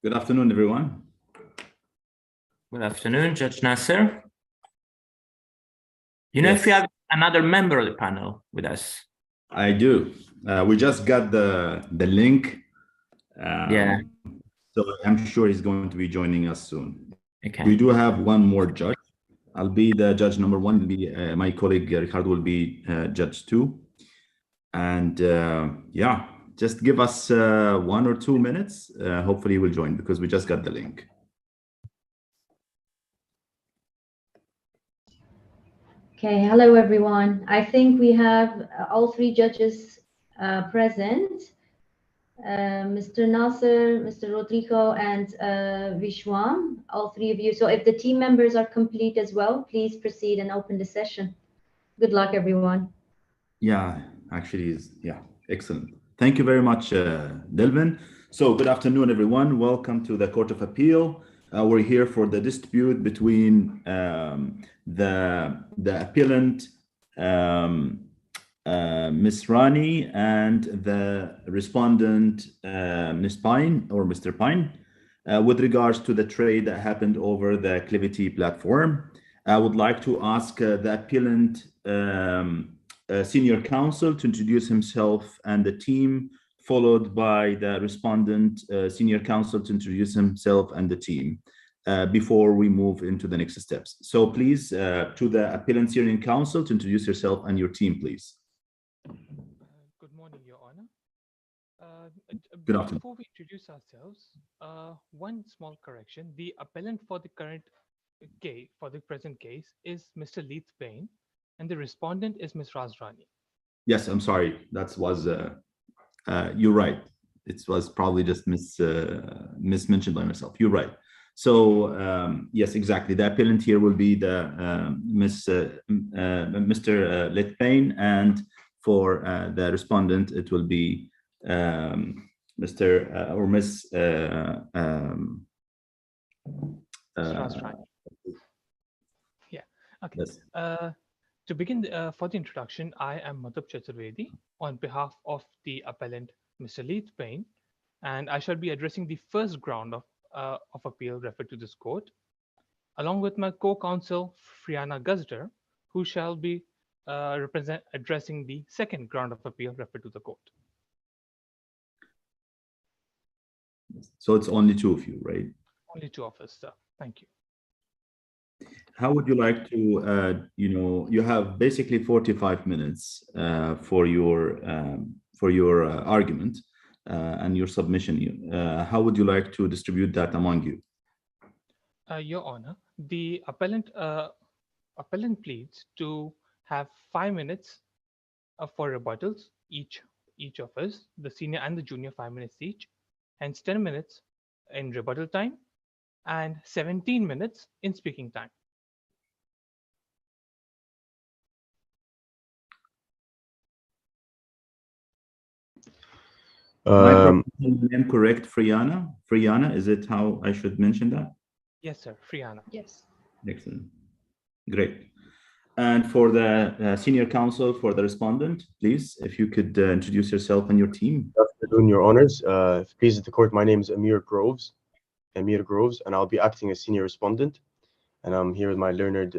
Good afternoon, everyone. Good afternoon, Judge Nasser. You know Yes. if we have another member of the panel with us? I do. We just got the link. Yeah. So I'm sure he's going to be joining us soon. Okay. We do have one more judge. I'll be the judge number one. My colleague Ricardo will be judge two. And yeah, just give us 1 or 2 minutes. Hopefully we'll join because we just got the link. Okay, hello everyone. I think we have all three judges present, Mr. Nasser, Mr. Rodrigo, and Vishwam, all three of you. So if the team members are complete as well, please proceed and open the session. Good luck, everyone. Yeah, actually, yeah, excellent. Thank you very much, Delvin. So good afternoon, everyone. Welcome to the Court of Appeal. We're here for the dispute between the appellant, Ms. Rani, and the respondent, Ms. Pine or Mr. Pine, with regards to the trade that happened over the Clivity platform. I would like to ask the appellant senior counsel to introduce himself and the team, followed by the respondent senior counsel to introduce himself and the team before we move into the next steps. So please, to the appellant senior counsel to introduce yourself and your team, please. Good morning, Your Honor. Good afternoon. Before we introduce ourselves, one small correction. The appellant for the current case, for the present case, is Mr. Leith Payne, and the respondent is Ms. Razrani. Yes, I'm sorry. That was, you're right. It was probably just mismentioned by myself. You're right. So yes, exactly. The appellant here will be the Mr. Leith Payne, and for the respondent, it will be Mr. or Ms. Razrani. Yeah. Okay. Yes. To begin, for the introduction, I am Madhub Chaturvedi on behalf of the appellant, Mr. Leith Payne, and I shall be addressing the first ground of appeal referred to this court, along with my co-counsel, Friana Gazder, who shall be addressing the second ground of appeal referred to the court. So it's only two of you, right? Only two of us, sir. Thank you. How would you like to, you have basically 45 minutes for your argument and your submission. How would you like to distribute that among you? Your Honor, the appellant pleads to have 5 minutes for rebuttals, each of us, the senior and the junior, 5 minutes each, hence 10 minutes in rebuttal time and 17 minutes in speaking time. My name correct, Friana? Friana, is it how I should mention that? Yes, sir. Friana. Yes. Excellent. Great. And for the senior counsel for the respondent, please, if you could introduce yourself and your team. Good afternoon, Your Honors. If it pleases the court, my name is Amir Groves, and I'll be acting as senior respondent. And I'm here with my learned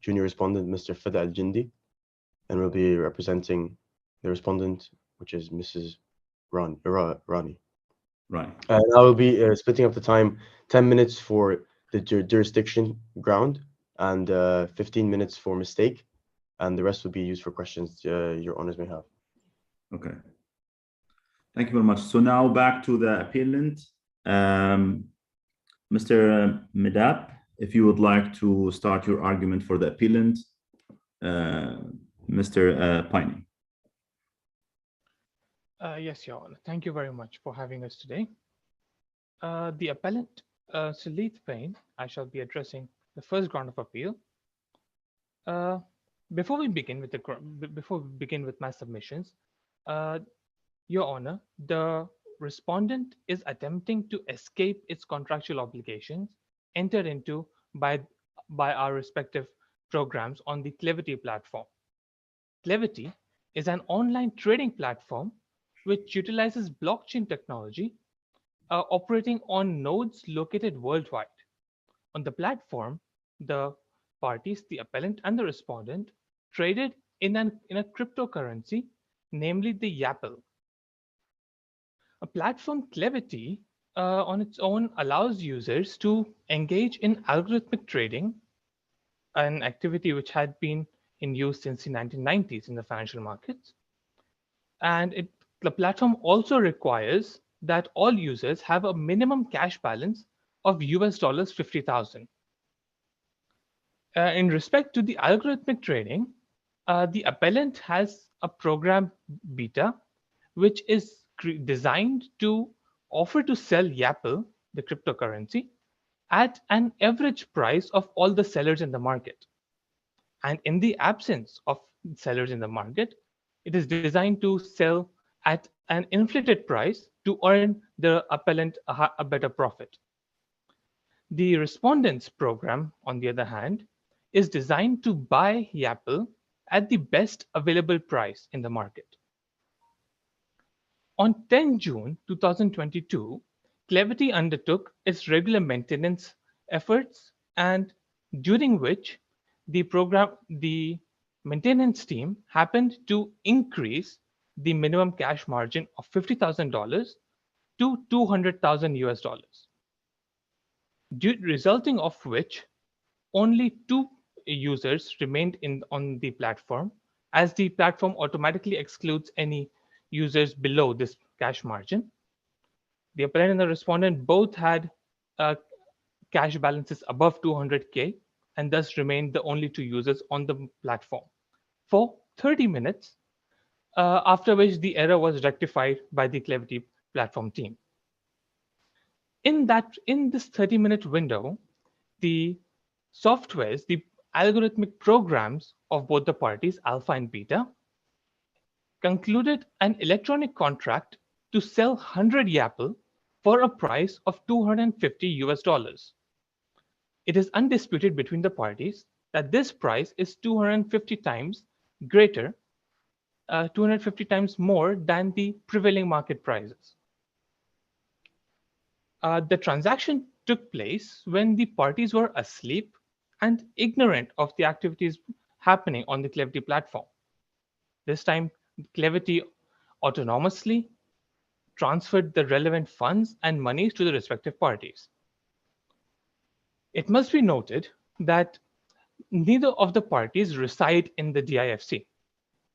junior respondent, Mr. Fada Al-Jindi, and we'll be representing the respondent, which is Mrs. Rani. Right. And I will be splitting up the time, 10 minutes for the jurisdiction ground and 15 minutes for mistake, and the rest will be used for questions Your Honors may have. Okay. Thank you very much. So now back to the appellant. Mr. Medap, if you would like to start your argument for the appellant, Mr. Piney. Yes, Your Honor. Thank you very much for having us today. The appellant, Sir Leith Payne, I shall be addressing the first ground of appeal. Before we begin with my submissions, Your Honor, the respondent is attempting to escape its contractual obligations entered into by our respective programs on the Clivity platform. Clivity is an online trading platform which utilizes blockchain technology operating on nodes located worldwide. On the platform, the parties, the appellant and the respondent, traded in a cryptocurrency, namely the YAPL. A platform Clevity on its own allows users to engage in algorithmic trading, an activity which had been in use since the 1990s in the financial markets. And the platform also requires that all users have a minimum cash balance of US dollars 50,000. In respect to the algorithmic trading, the appellant has a program beta, which is designed to offer to sell YAPL, the cryptocurrency, at an average price of all the sellers in the market. And in the absence of sellers in the market, it is designed to sell at an inflated price to earn the appellant a better profit. The respondents program, on the other hand, is designed to buy YAPL at the best available price in the market. On 10 June 2022, Clevity undertook its regular maintenance efforts, and during which the maintenance team happened to increase the minimum cash margin of $50,000 to 200,000 US dollars, resulting of which only 2 users remained on the platform, as the platform automatically excludes any users below this cash margin. The appellant and the respondent both had cash balances above 200K and thus remained the only 2 users on the platform for 30 minutes, after which the error was rectified by the Clevity platform team. In this 30-minute window, the softwares, the algorithmic programs of both the parties, alpha and beta, concluded an electronic contract to sell 100 YAPL for a price of 250 US dollars. It is undisputed between the parties that this price is 250 times greater, 250 times more than the prevailing market prices. The transaction took place when the parties were asleep and ignorant of the activities happening on the Clevity platform. This time, Clevity autonomously transferred the relevant funds and monies to the respective parties. It must be noted that neither of the parties reside in the DIFC.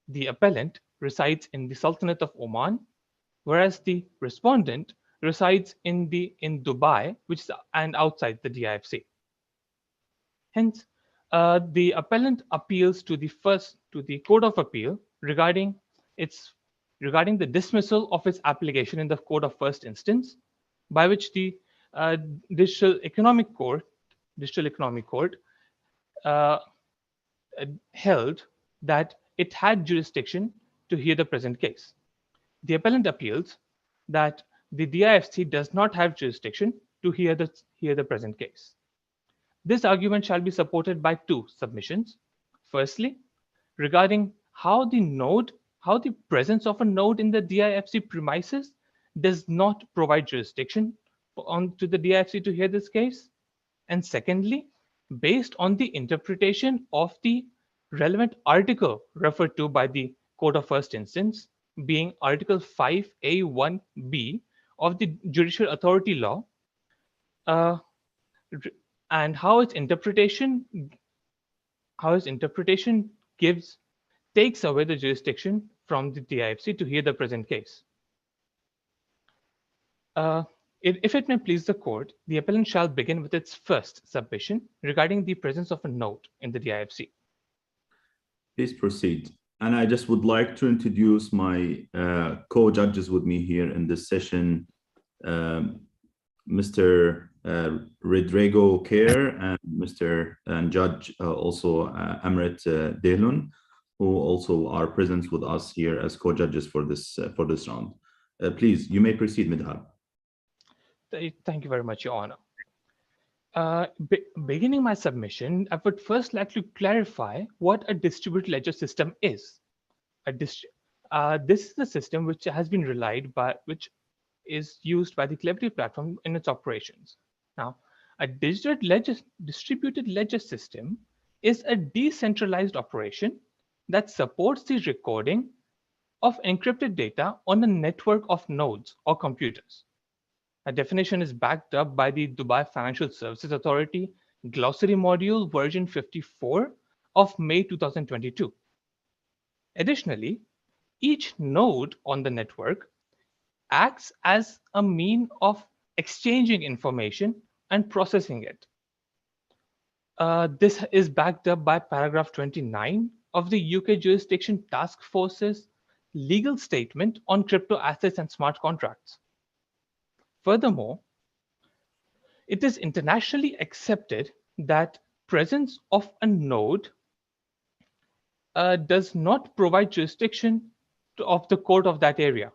The appellant resides in the Sultanate of Oman, whereas the respondent resides in Dubai, which is and outside the DIFC. Hence, the appellant appeals to the Court of Appeal regarding the dismissal of its application in the Court of First Instance, by which the Digital Economic Court held that it had jurisdiction to hear the present case. The appellant appeals that the DIFC does not have jurisdiction to hear the present case. This argument shall be supported by 2 submissions. Firstly, regarding how the presence of a node in the DIFC premises does not provide jurisdiction to the DIFC to hear this case. And secondly, based on the interpretation of the relevant article referred to by the Court of First Instance, being Article 5A1B of the Judicial Authority Law, and how its interpretation takes away the jurisdiction from the DIFC to hear the present case. If it may please the court, the appellant shall begin with its first submission regarding the presence of a node in the DIFC. Please proceed. And I just would like to introduce my co-judges with me here in this session, Mr. Rodrigo Kerr and Judge also Amrit Dehlun, who also are present with us here as co-judges for this round. Please, you may proceed, Midhab. Thank you very much, Your Honor. Beginning my submission, I would first like to clarify what a distributed ledger system is. This is a system which has been relied by, which is used by the Clevity platform in its operations. Now, a distributed ledger system is a decentralized operation that supports the recording of encrypted data on a network of nodes or computers. A definition is backed up by the Dubai Financial Services Authority Glossary Module version 54 of May 2022. Additionally, each node on the network acts as a mean of exchanging information and processing it. This is backed up by paragraph 29 of the UK Jurisdiction Task Force's legal statement on crypto assets and smart contracts. Furthermore, it is internationally accepted that presence of a node does not provide jurisdiction of the court of that area.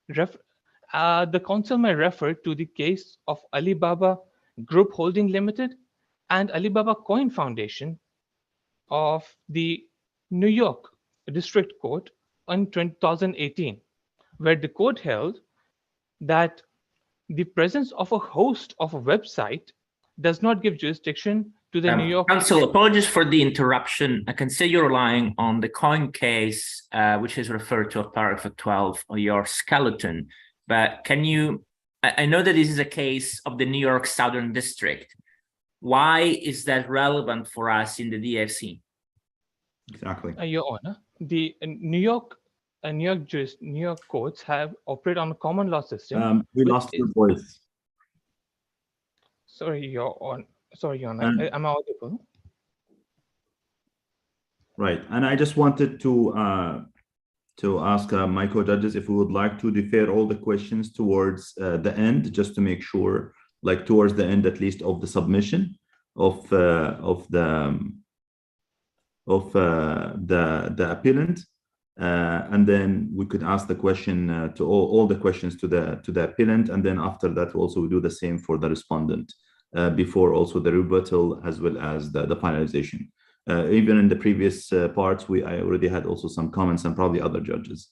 The council may refer to the case of Alibaba Group Holding Limited and Alibaba Coin Foundation of the New York District Court in 2018, where the court held that the presence of a host of a website does not give jurisdiction to the New York. Counsel, apologies for the interruption. I can see you're relying on the coin case, which is referred to as paragraph 12 of your skeleton. But can you, I know that this is a case of the New York Southern District. Why is that relevant for us in the DFC? Exactly. Your Honor, the New York courts have operate on a common law system. We lost your voice. Sorry, Your Honor. Am I audible? Right, and I just wanted to ask my co-judges if we would like to defer all the questions towards the end, just to make sure, like towards the end at least of the submission of the appellant, and then we could ask the question to all the questions to the appellant, and then after that also we do the same for the respondent before also the rebuttal as well as the finalization. Even in the previous parts, I already had also some comments and probably other judges.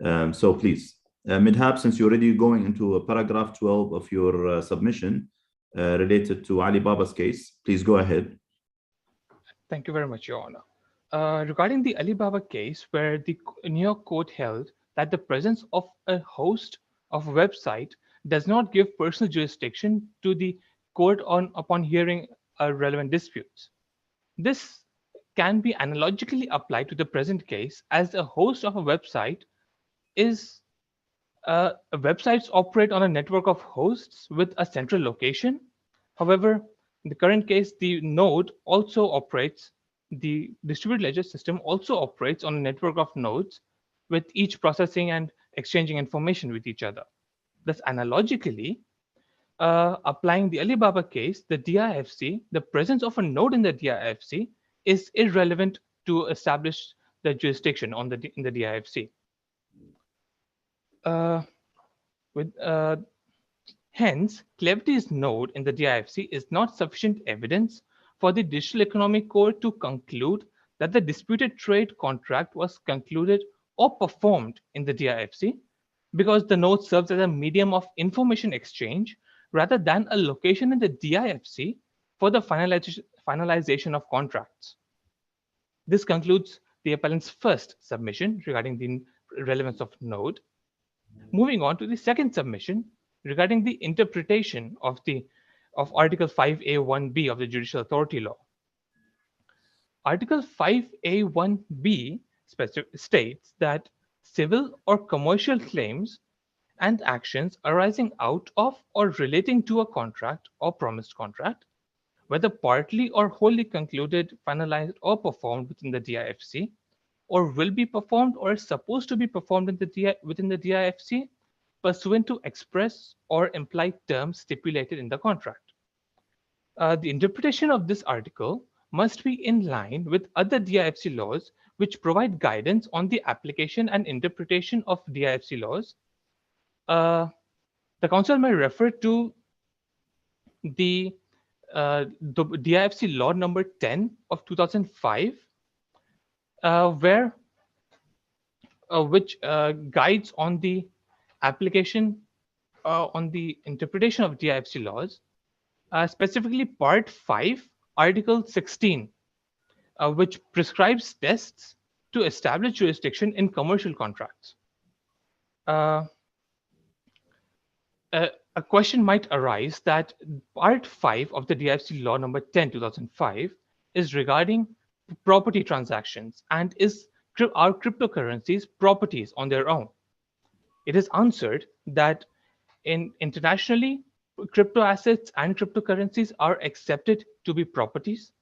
So please, Midhab, since you're already going into paragraph 12 of your submission related to Alibaba's case, please go ahead. Thank you very much, Your Honor. Regarding the Alibaba case, where the New York court held that the presence of a host of a website does not give personal jurisdiction to the court upon hearing relevant disputes. This can be analogically applied to the present case, as a host of a website is websites operate on a network of hosts with a central location. However, in the current case, the node also operates, the distributed ledger system also operates on a network of nodes with each processing and exchanging information with each other. Thus, analogically, applying the Alibaba case, the DIFC, the presence of a node in the DIFC is irrelevant to establish the jurisdiction in the DIFC. Hence, Clevity's node in the DIFC is not sufficient evidence for the Digital Economic Court to conclude that the disputed trade contract was concluded or performed in the DIFC, because the node serves as a medium of information exchange rather than a location in the DIFC for the finalization of contracts. This concludes the appellant's first submission regarding the relevance of node. Moving on to the second submission regarding the interpretation of Article 5A1B of the Judicial Authority Law. Article 5A1B states that civil or commercial claims and actions arising out of or relating to a contract or promised contract, whether partly or wholly concluded, finalized, or performed within the DIFC, or will be performed or is supposed to be performed within the DIFC, pursuant to express or implied terms stipulated in the contract. The interpretation of this article must be in line with other DIFC laws which provide guidance on the application and interpretation of DIFC laws. The Council may refer to the DIFC Law number 10 of 2005, which guides on the application on the interpretation of DIFC laws, specifically Part 5, Article 16, which prescribes tests to establish jurisdiction in commercial contracts. A question might arise that Part 5 of the DIFC Law number 10, 2005 is regarding property transactions and are cryptocurrencies properties on their own? It is answered that internationally, crypto assets and cryptocurrencies are accepted to be properties,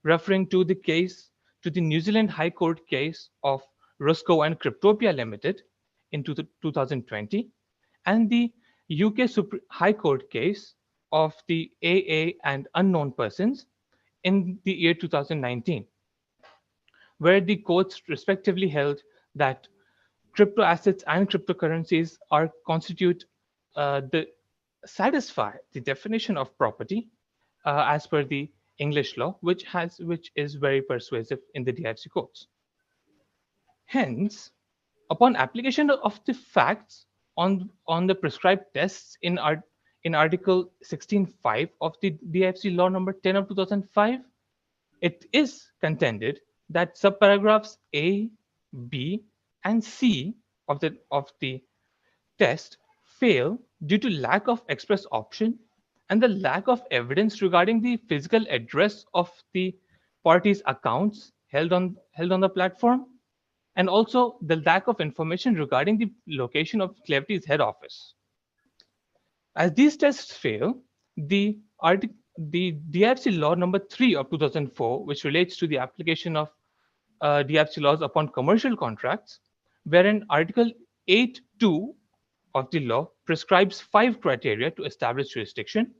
referring to the New Zealand High Court case of Roscoe and Cryptopia Limited in 2020, and the UK High Court case of the AA and unknown persons in the year 2019, where the courts respectively held that crypto assets and cryptocurrencies satisfy the definition of property as per the English law, which is very persuasive in the DIFC courts. Hence, upon application of the facts on the prescribed tests in Article 16.5 of the DIFC Law number 10 of 2005, it is contended that subparagraphs A, B, and C of the test fail due to lack of express option and the lack of evidence regarding the physical address of the parties' accounts held on the platform, and also the lack of information regarding the location of Clevity's head office. As these tests fail, the DIFC Law number 3 of 2004, which relates to the application of DIFC laws upon commercial contracts, wherein Article 8.2 of the law prescribes 5 criteria to establish jurisdiction.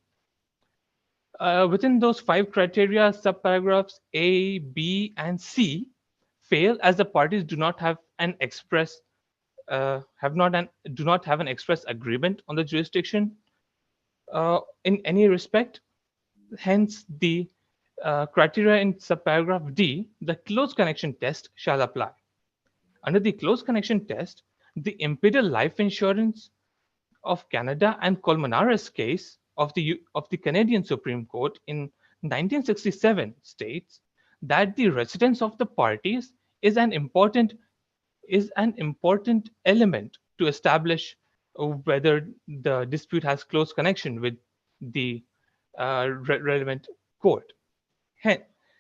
Within those 5 criteria, subparagraphs A, B, and C fail as the parties do not have an express agreement on the jurisdiction in any respect. Hence, the criteria in subparagraph D, the close connection test, shall apply. Under the close connection test, the Imperial Life Insurance of Canada and Colmenares case of the Canadian Supreme Court in 1967 states that the residence of the parties is an important element to establish whether the dispute has close connection with the relevant court.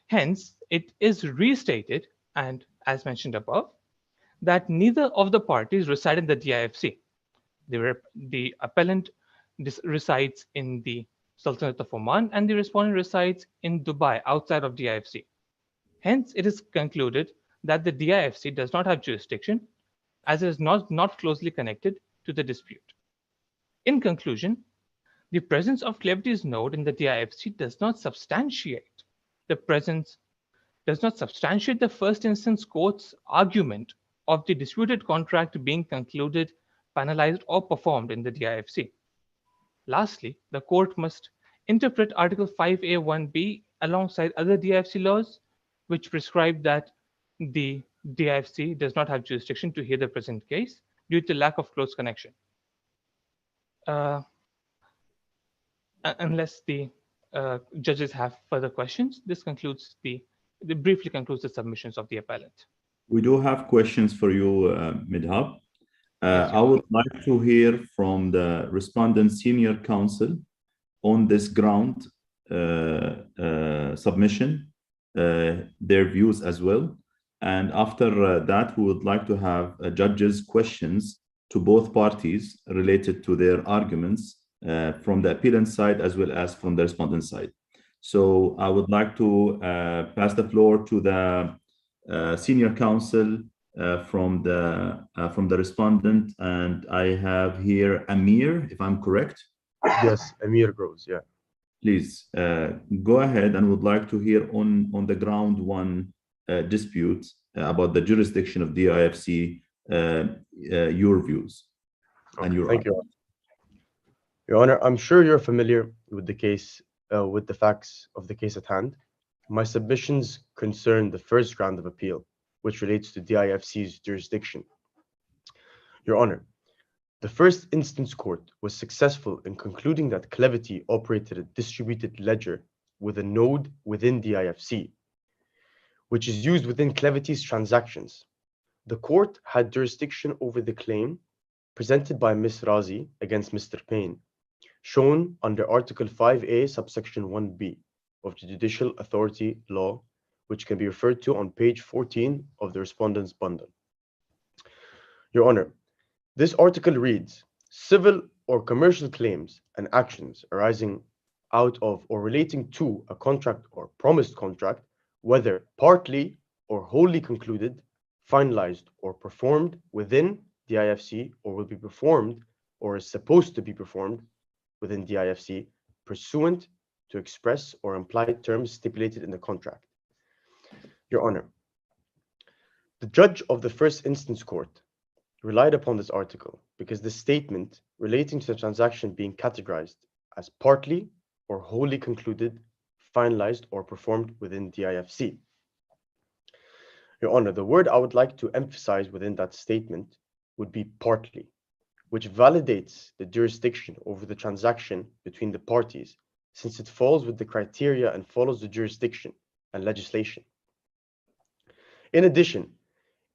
Hence, it is restated, and as mentioned above, that neither of the parties reside in the DIFC. The appellant resides in the Sultanate of Oman, and the respondent resides in Dubai, outside of DIFC. Hence, it is concluded that the DIFC does not have jurisdiction, as it is not closely connected to the dispute. In conclusion, the presence of Clevity's node in the DIFC does not substantiate the first instance court's argument of the disputed contract being concluded, finalized, or performed in the DIFC. Lastly, the court must interpret Article 5A1B alongside other DIFC laws, which prescribe that the DIFC does not have jurisdiction to hear the present case due to lack of close connection. Unless the judges have further questions, this briefly concludes the submissions of the appellant. We do have questions for you, Midhab. I would like to hear from the respondent senior counsel on this ground submission, their views as well. And after that, we would like to have judges' questions to both parties related to their arguments from the appellant side as well as from the respondent side. So I would like to pass the floor to the senior counsel from the respondent, and I have here Amir, if I'm correct. Yes, Amir Groves, yeah. Please go ahead, and would like to hear on the ground one dispute about the jurisdiction of DIFC, your views. Okay, and your thank you. Your Honor, I'm sure you're familiar with the case, with the facts of the case at hand. My submissions concern the first ground of appeal, which relates to DIFC's jurisdiction. Your Honor, The first instance court was successful in concluding that Clevity operated a distributed ledger with a node within the IFC, which is used within Clevity's transactions. The court had jurisdiction over the claim presented by Ms. Razi against Mr. Payne, shown under Article 5A, subsection 1B of the Judicial Authority Law, which can be referred to on page 14 of the Respondent's Bundle. Your Honor, this article reads, civil or commercial claims and actions arising out of or relating to a contract or promised contract, whether partly or wholly concluded, finalized or performed within the IFC, or will be performed or is supposed to be performed within the IFC pursuant to express or implied terms stipulated in the contract. Your Honor, the judge of the first instance court relied upon this article because the statement relating to the transaction being categorized as partly or wholly concluded, finalized, or performed within the IFC. Your Honor, the word I would like to emphasize within that statement would be partly, which validates the jurisdiction over the transaction between the parties, since it falls with the criteria and follows the jurisdiction and legislation. In addition,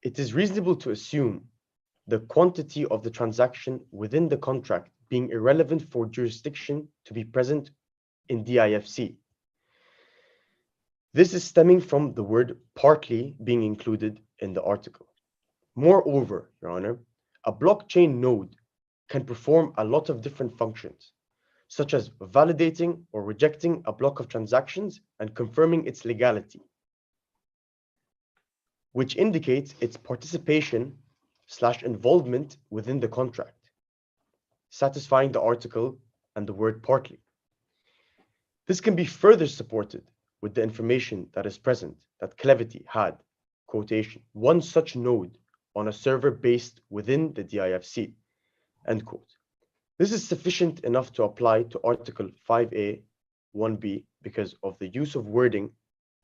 it is reasonable to assume the quantity of the transaction within the contract being irrelevant for jurisdiction to be present in the IFC. This is stemming from the word partly being included in the article. Moreover, Your Honor, a blockchain node can perform a lot of different functions, such as validating or rejecting a block of transactions and confirming its legality, which indicates its participation/involvement within the contract, satisfying the article and the word partly. This can be further supported with the information that is present that Clevity had, quotation, one such node on a server based within the DIFC, end quote. This is sufficient enough to apply to Article 5A 1B because of the use of wording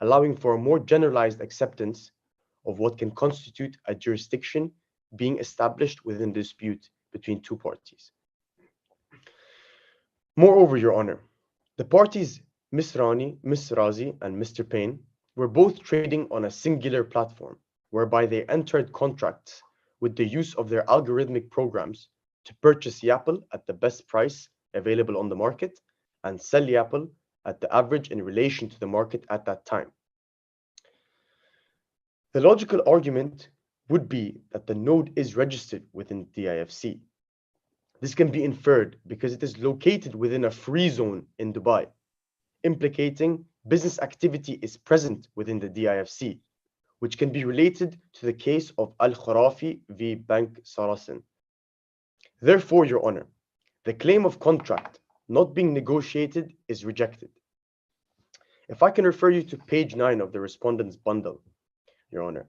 allowing for a more generalized acceptance of what can constitute a jurisdiction being established within dispute between two parties. Moreover, Your Honor, the parties Ms. Razi, and Mr. Payne were both trading on a singular platform, whereby they entered contracts with the use of their algorithmic programs to purchase Yapple at the best price available on the market and sell Yapple at the average in relation to the market at that time. The logical argument would be that the node is registered within DIFC. This can be inferred because it is located within a free zone in Dubai, implicating business activity is present within the DIFC, which can be related to the case of Al-Kharafi v. Bank Sarasin. Therefore, Your Honor, the claim of contract not being negotiated is rejected. If I can refer you to page 9 of the Respondent's Bundle, Your Honor,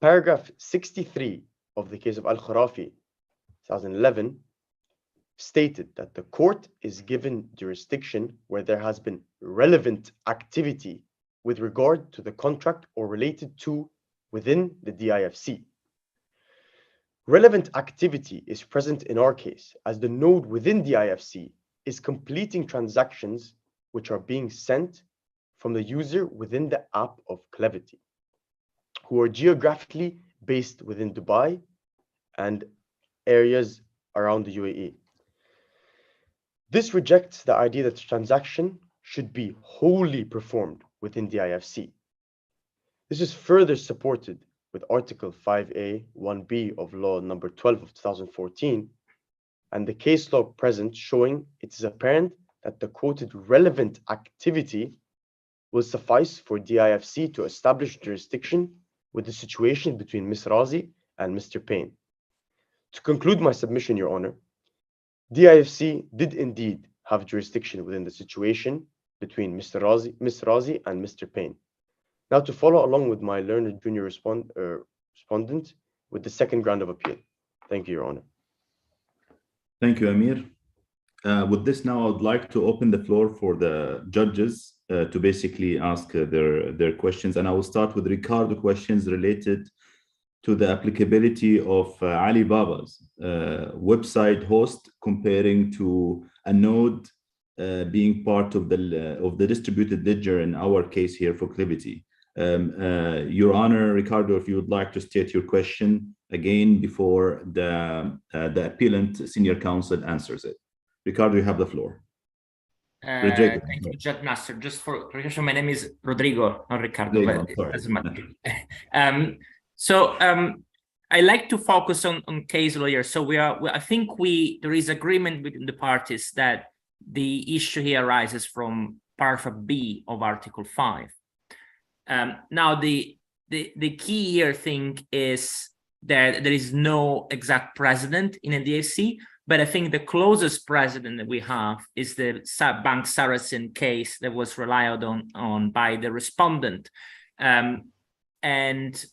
paragraph 63 of the case of Al-Kharafi, 2011, stated that the court is given jurisdiction where there has been relevant activity with regard to the contract or related to within the DIFC. Relevant activity is present in our case as the node within the IFC is completing transactions which are being sent from the user within the app of Clevity, who are geographically based within Dubai and areas around the UAE. This rejects the idea that the transaction should be wholly performed within the IFC. This is further supported with Article 5A 1B of Law number 12 of 2014 and the case law present showing it is apparent that the quoted relevant activity will suffice for DIFC to establish jurisdiction with the situation between Ms. Razi and Mr. Payne. To conclude my submission, Your Honor, DIFC did indeed have jurisdiction within the situation between Ms. Razi and Mr. Payne. Now to follow along with my learned junior respondent with the second ground of appeal. Thank you, Your Honor. Thank you, Amir. With this now, I would like to open the floor for the judges to basically ask their questions. And I will start with Ricardo questions related to the applicability of Alibaba's website host comparing to a node being part of the distributed ledger in our case here for Clivity. Your Honor, Ricardo, if you would like to state your question again before the appellant senior counsel answers it. Ricardo, you have the floor. Thank you, Judge Nasser. Just for clarification, my name is Rodrigo, not Ricardo, but it doesn't matter. I like to focus on case lawyer. So I think there is agreement between the parties that the issue here arises from paragraph B of Article 5. Now, the key here thing is that there is no exact precedent in a DSC, but I think the closest precedent that we have is the Bank Saracen case that was relied on by the respondent. And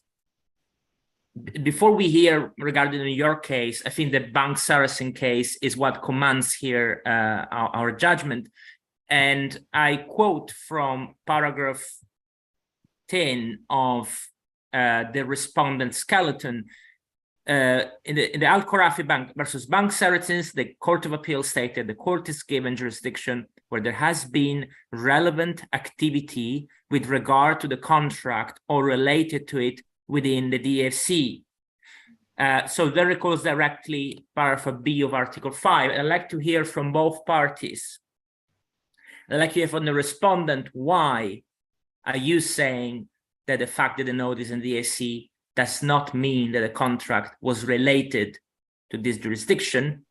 before we hear regarding your case, I think the Bank Saracen case is what commands here our judgment. And I quote from paragraph 10 of the respondent skeleton. In the Al Kharafi Bank versus Bank Saracens, the Court of Appeal stated the court is given jurisdiction where there has been relevant activity with regard to the contract or related to it within the DFC. So that recalls directly paragraph B of Article 5. I'd like to hear from both parties. I'd like to hear from the respondent, why are you saying that the fact that the node is in the DFC does not mean that the contract was related to this jurisdiction?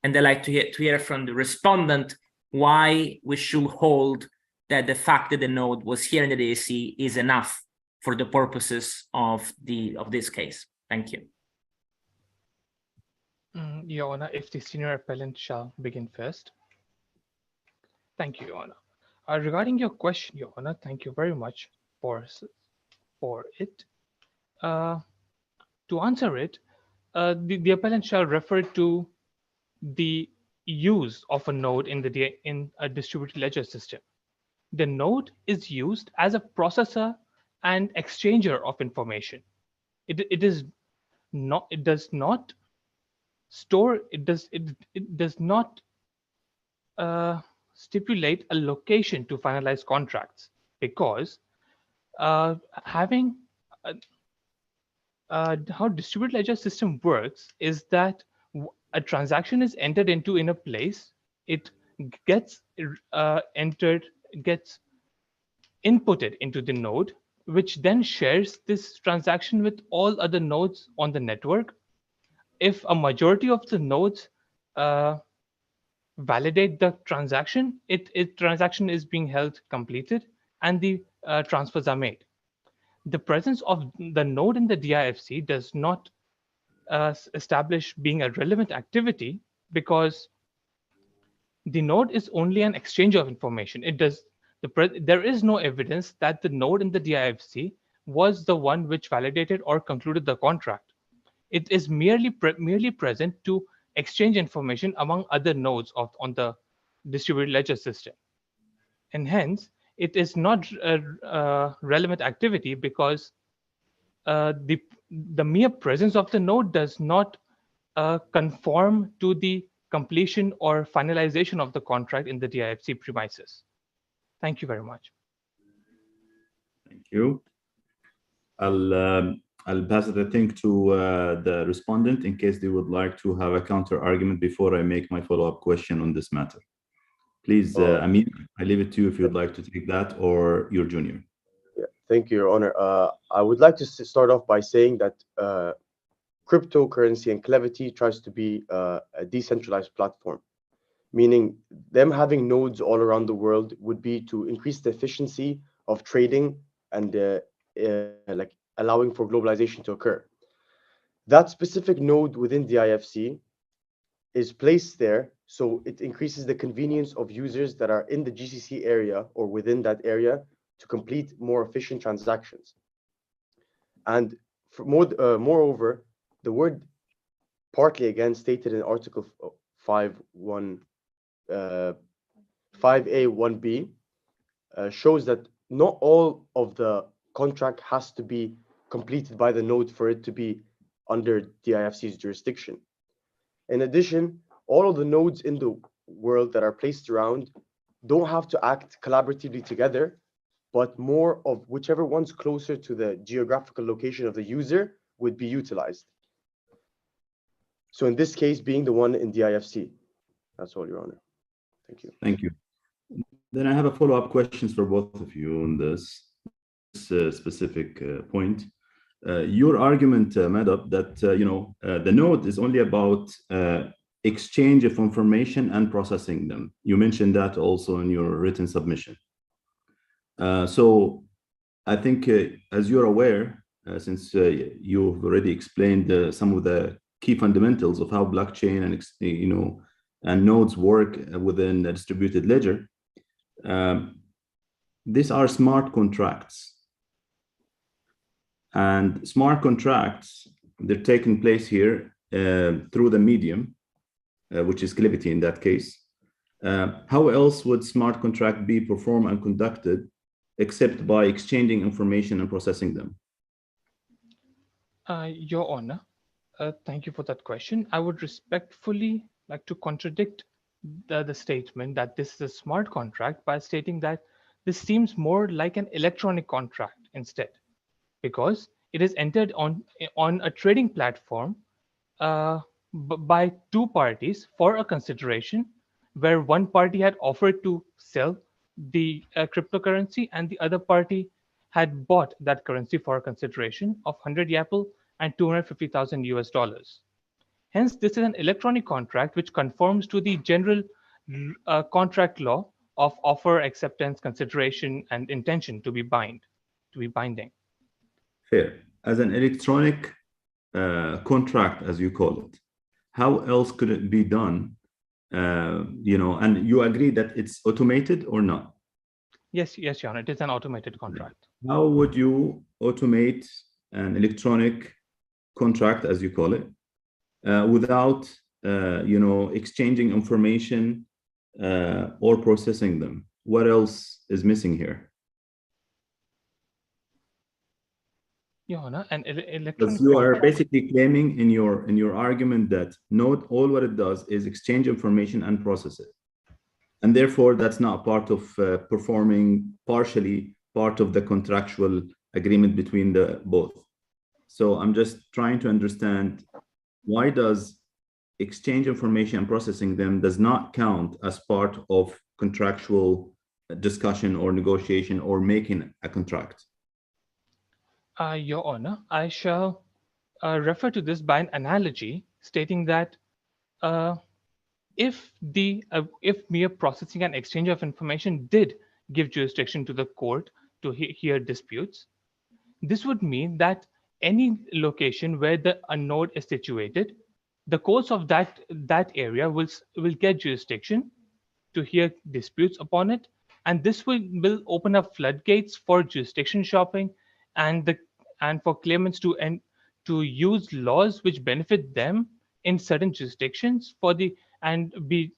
And I'd like to hear from the respondent why we should hold that the fact that the node was here in the DSC is enough for the purposes of this case. Thank you. Your Honor, if the senior appellant shall begin first. Thank you, Your Honor. Regarding your question, Your Honor, thank you very much for it. To answer it, the appellant shall refer to the use of a node in a distributed ledger system. The node is used as a processor and exchanger of information. It does not stipulate a location to finalize contracts, because having how distributed ledger system works is that a transaction is entered into in a place, it gets gets inputted into the node, which then shares this transaction with all other nodes on the network. If a majority of the nodes validate the transaction, transaction is being held completed and the transfers are made. The presence of the node in the DIFC does not establish being a relevant activity, because the node is only an exchange of information. There is no evidence that the node in the DIFC was the one which validated or concluded the contract. It is merely present to exchange information among other nodes on the distributed ledger system. And hence, it is not a relevant activity, because the mere presence of the node does not conform to the completion or finalization of the contract in the DIFC premises. Thank you very much. Thank you. I'll pass it, I think, to the respondent in case they would like to have a counter argument before I make my follow-up question on this matter. Please, Amin, I leave it to you if you'd like to take that, or your junior. Yeah, thank you, Your Honor. I would like to start off by saying that cryptocurrency and Clivity tries to be a decentralized platform, meaning them having nodes all around the world would be to increase the efficiency of trading and like allowing for globalization to occur. That specific node within the IFC is placed there so it increases the convenience of users that are in the GCC area or within that area to complete more efficient transactions. And moreover, the word partly again stated in Article 5A1B shows that not all of the contract has to be completed by the node for it to be under DIFC's jurisdiction. In addition, all of the nodes in the world that are placed around don't have to act collaboratively together, but more of whichever one's closer to the geographical location of the user would be utilized. So in this case, being the one in DIFC. That's all, Your Honor. Thank you. Thank you. Then I have a follow-up questions for both of you on this specific point. Your argument, Madhab, that the node is only about exchange of information and processing them. You mentioned that also in your written submission. So I think, as you're aware, since you've already explained some of the key fundamentals of how blockchain and nodes work within a distributed ledger, these are smart contracts. And smart contracts, they're taking place here through the medium, which is Clivity in that case. How else would smart contract be performed and conducted except by exchanging information and processing them? Your Honor, thank you for that question. I would respectfully like to contradict the statement that this is a smart contract by stating that this seems more like an electronic contract instead, because it is entered on a trading platform by two parties for a consideration, where one party had offered to sell the cryptocurrency and the other party had bought that currency for a consideration of 100 YAPL and $250,000. Hence, this is an electronic contract which conforms to the general contract law of offer, acceptance, consideration, and intention to be binding. Fair. As an electronic contract, as you call it, how else could it be done? And you agree that it's automated or not? Yes, Your Honor, it is an automated contract. How would you automate an electronic contract, as you call it, without exchanging information or processing them? What else is missing here? Your Honor, an electronic Because you are contract. basically claiming in your argument that node, all what it does is exchange information and process it, and therefore that's not part of performing partially part of the contractual agreement between the both. So I'm just trying to understand, why does exchange information and processing them does not count as part of contractual discussion or negotiation or making a contract? Your Honor, I shall refer to this by an analogy stating that if mere processing and exchange of information did give jurisdiction to the court to hear disputes, this would mean that any location where a node is situated, the courts of that area will get jurisdiction to hear disputes upon it, and this will open up floodgates for jurisdiction shopping and for claimants to use laws which benefit them in certain jurisdictions and be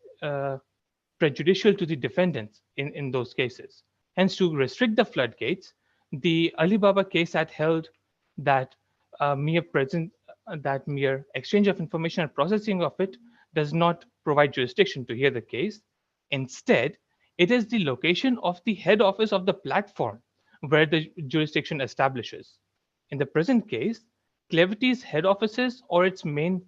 prejudicial to the defendants in those cases. Hence, to restrict the floodgates, the Alibaba case had held that mere exchange of information and processing of it does not provide jurisdiction to hear the case. Instead, it is the location of the head office of the platform where the jurisdiction establishes. In the present case, Clivity's head offices or its main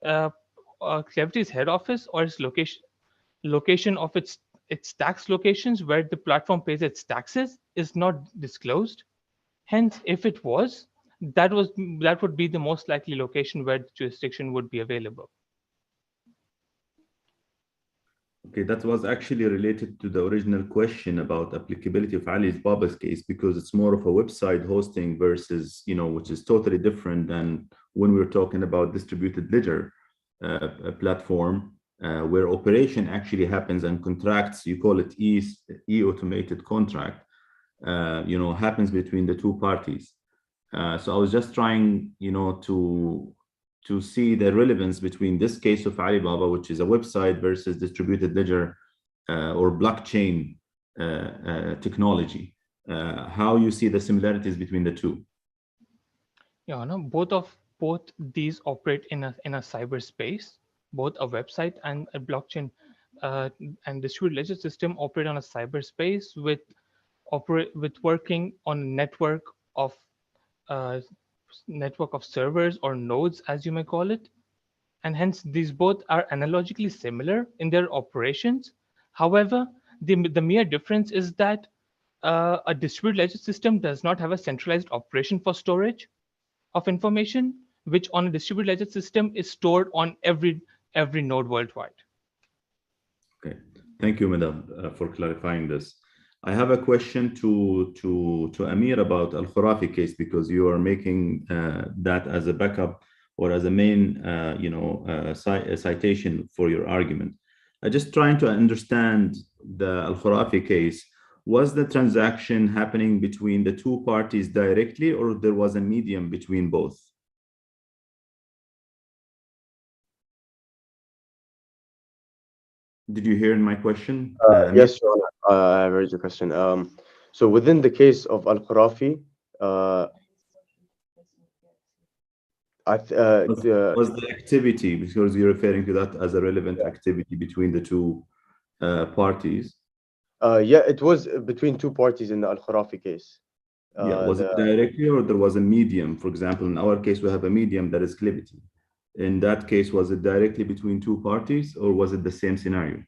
Clivity's head office or its location of its tax locations where the platform pays its taxes is not disclosed. Hence, if it was, that would be the most likely location where the jurisdiction would be available. Okay, that was actually related to the original question about applicability of Alibaba's case, because it's more of a website hosting versus, which is totally different than when we're talking about distributed ledger platform, where operation actually happens and contracts, you call it e-automated contract, happens between the two parties. So I was just trying, to see the relevance between this case of Alibaba, which is a website, versus distributed ledger or blockchain technology. How you see the similarities between the two? Yeah, no, both these operate in a cyberspace. Both a website and a blockchain and distributed ledger system operate on a cyberspace with working on a uh, network of servers or nodes, as you may call it, and hence these both are analogically similar in their operations. However, the mere difference is that a distributed ledger system does not have a centralized operation for storage of information, which on a distributed ledger system is stored on every node worldwide. Okay, thank you, Madam, for clarifying this. I have a question to Amir about Al-Khurafi case, because you are making that as a backup or as a main, citation for your argument. I'm just trying to understand the Al-Khurafi case. Was the transaction happening between the two parties directly, or there was a medium between both? Did you hear my question? Yes, Your Honor, I heard your question. So within the case of Al-Khurafi, Was the activity, because you're referring to that as a relevant activity between the two parties? yeah, it was between two parties in the Al-Khurafi case. Yeah, was it directly, or there was a medium? For example, in our case, we have a medium that is Clivity. In that case, was it directly between two parties, or was it the same scenario?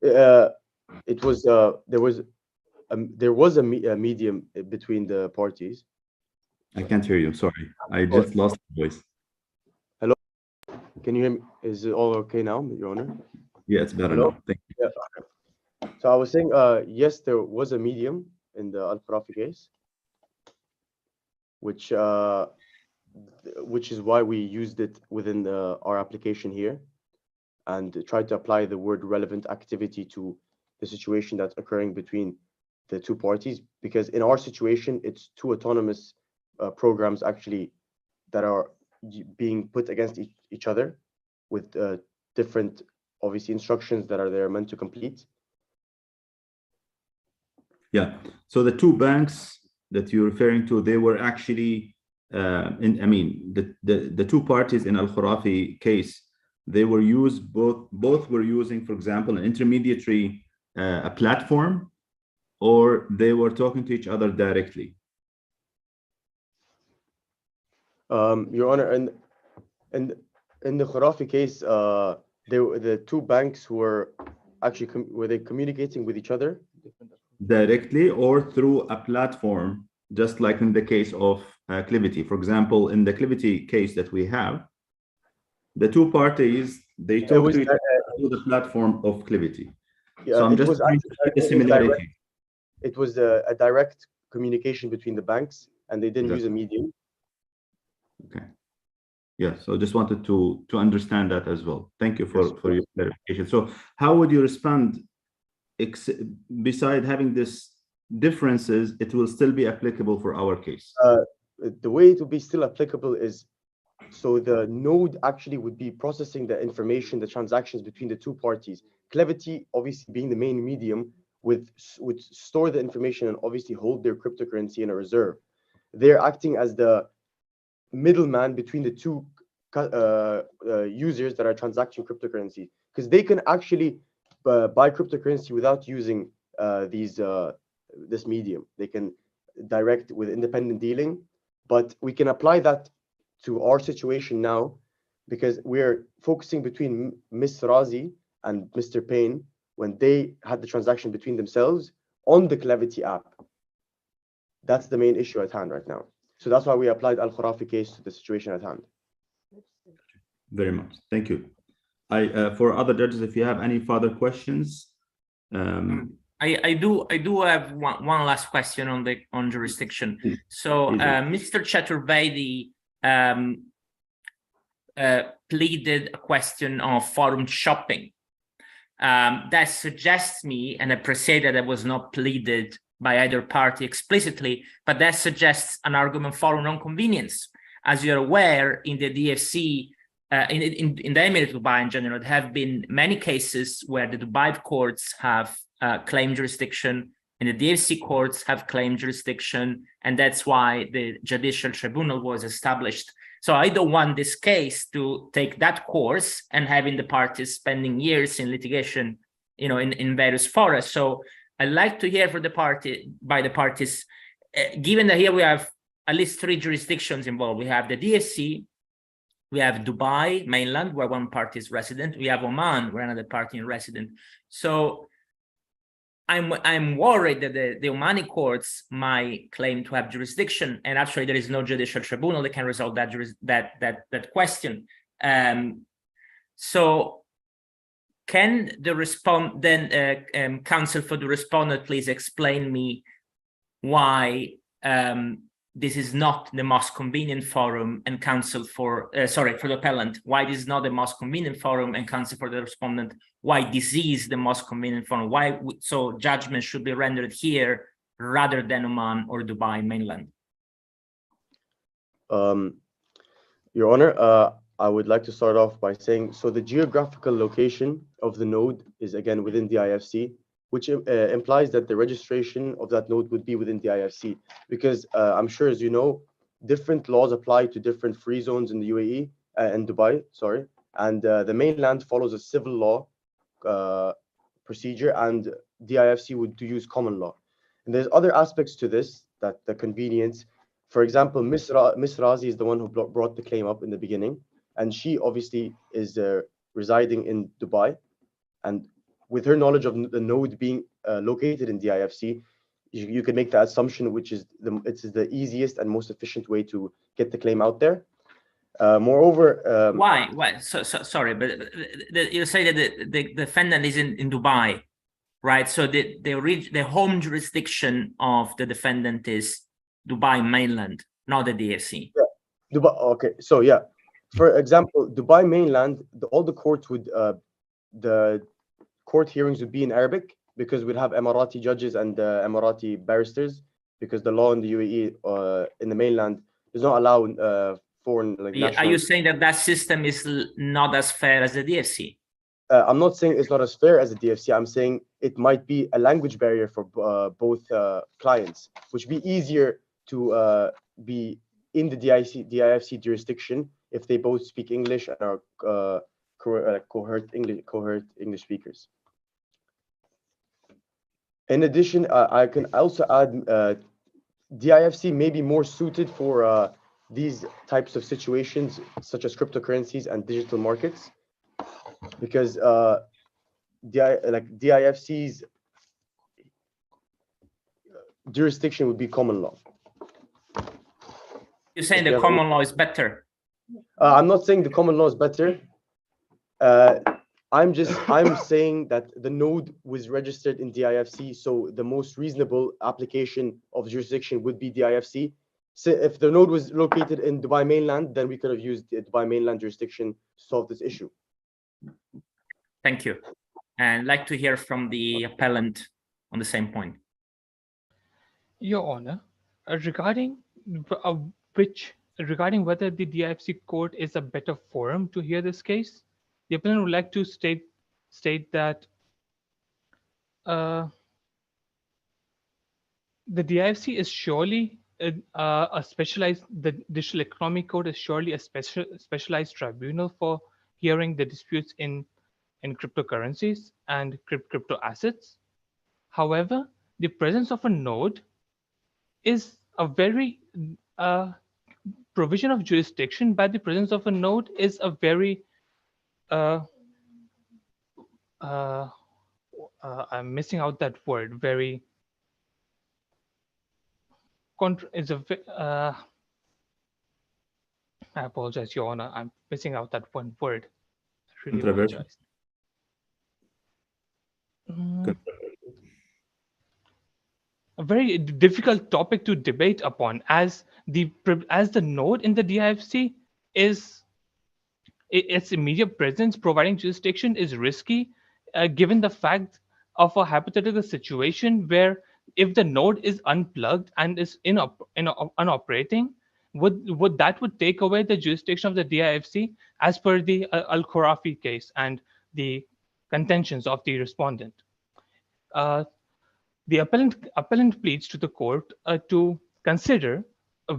It was there was a medium between the parties. I can't hear you. Sorry, I just lost the voice. Hello, can you hear me? Is it all okay now, Your Honor? Yeah, it's better Hello? now. Thank you. Yeah. So I was saying, yes, there was a medium in the Al-Khurafi case, which is why we used it within our application here, and tried to apply the word relevant activity to the situation that's occurring between the two parties. Because in our situation, it's two autonomous programs actually that are being put against each other with different, obviously, instructions that are there meant to complete. Yeah. So the two banks that you're referring to, they were actually, the two parties in Al-Khurafi case, they were both were using, for example, an intermediary, a platform, or they were talking to each other directly. Your Honor, and in the Khurafi case, the two banks were actually were they communicating with each other directly or through a platform, just like in the case of Clivity? For example, in the Clivity case that we have, the two parties, they talk to each other through the platform of Clivity. Yeah, so I'm just trying to see the similarity. It was a direct communication between the banks, and they didn't use a medium. Okay. Yeah, so just wanted to understand that as well. Thank you for your clarification. So how would you respond, beside having this differences, it will still be applicable for our case? The way it will be still applicable is, so the node actually would be processing the information, the transactions between the two parties. Clivity, obviously being the main medium, would store the information and obviously hold their cryptocurrency in a reserve. They're acting as the middleman between the two users that are transacting cryptocurrency, because they can actually buy cryptocurrency without using this medium. They can direct with independent dealing, but we can apply that to our situation now, because we're focusing between Ms. Razi and Mr. Payne when they had the transaction between themselves on the Clivity app. That's the main issue at hand right now. So that's why we applied Al-Khurafi case to the situation at hand. Very much. Thank you. For other judges, if you have any further questions. I do have one last question on jurisdiction. So Mr. Chaturvedi pleaded a question of forum shopping. That suggests me, and I appreciate that it was not pleaded by either party explicitly, but that suggests an argument forum non-convenience. As you're aware, in the DFC, in the Emirate of Dubai in general, there have been many cases where the Dubai courts have claimed jurisdiction and the DFC courts have claimed jurisdiction, and that's why the judicial tribunal was established. So I don't want this case to take that course and having the parties spending years in litigation, in various forums. So I'd like to hear from the parties, given that here we have at least 3 jurisdictions involved. We have the DFC, we have Dubai mainland, where one party is resident. We have Oman, where another party is resident. So I'm worried that the Omani courts might claim to have jurisdiction, and actually there is no judicial tribunal that can resolve that question. So can the counsel for the respondent please explain me why this is not the most convenient forum, and counsel for the appellant, why this is not the most convenient forum, and counsel for the respondent, why this is the most convenient forum, so judgment should be rendered here rather than Oman or Dubai mainland? Your Honor, I would like to start off by saying, so the geographical location of the node is again within the IFC, which implies that the registration of that node would be within the IFC, because I'm sure, as you know, different laws apply to different free zones in the UAE and Dubai, sorry, and the mainland follows a civil law procedure, and the IFC would use common law. And there's other aspects to this, that the convenience. For example, Miss Razi is the one who brought the claim up in the beginning, and she obviously is residing in Dubai, and with her knowledge of the node being located in the IFC, you can make the assumption, which is the easiest and most efficient way to get the claim out there. Moreover, why? So sorry, but you say that the defendant is in Dubai, right? So the home jurisdiction of the defendant is Dubai mainland, not the DFC. Yeah, Dubai. Okay, so yeah, for example, Dubai mainland, all the courts would the court hearings would be in Arabic, because we'd have Emirati judges and Emirati barristers, because the law in the UAE in the mainland does not allow foreign Are you saying that system is not as fair as the DFC? I'm not saying it's not as fair as the DFC. I'm saying it might be a language barrier for both clients, which would be easier to be in the DIFC jurisdiction if they both speak English and are coherent English speakers. In addition, I can also add DIFC may be more suited for these types of situations, such as cryptocurrencies and digital markets, because DIFC's jurisdiction would be common law. You're saying the common law is better? I'm not saying the common law is better. I'm saying that the node was registered in DIFC, so the most reasonable application of jurisdiction would be DIFC. So if the node was located in Dubai mainland, then we could have used the Dubai mainland jurisdiction to solve this issue. Thank you. And I'd like to hear from the appellant on the same point. Your Honor, regarding whether the DIFC court is a better forum to hear this case, the appellant would like to state that the DIFC is surely the Digital Economic Code is surely a specialized tribunal for hearing the disputes in cryptocurrencies and crypto assets. However, the presence of a node is a very provision of jurisdiction by the presence of a node is a very I'm missing out that word. Very is a. I apologize, Your Honor. I'm missing out that one word. I really apologize. A very difficult topic to debate upon, as the node in the DIFC is its immediate presence providing jurisdiction is risky, given the fact of a hypothetical situation where if the node is unplugged and is unoperating, would take away the jurisdiction of the DIFC as per the Al-Khurafi case and the contentions of the respondent. The appellant pleads to the court to consider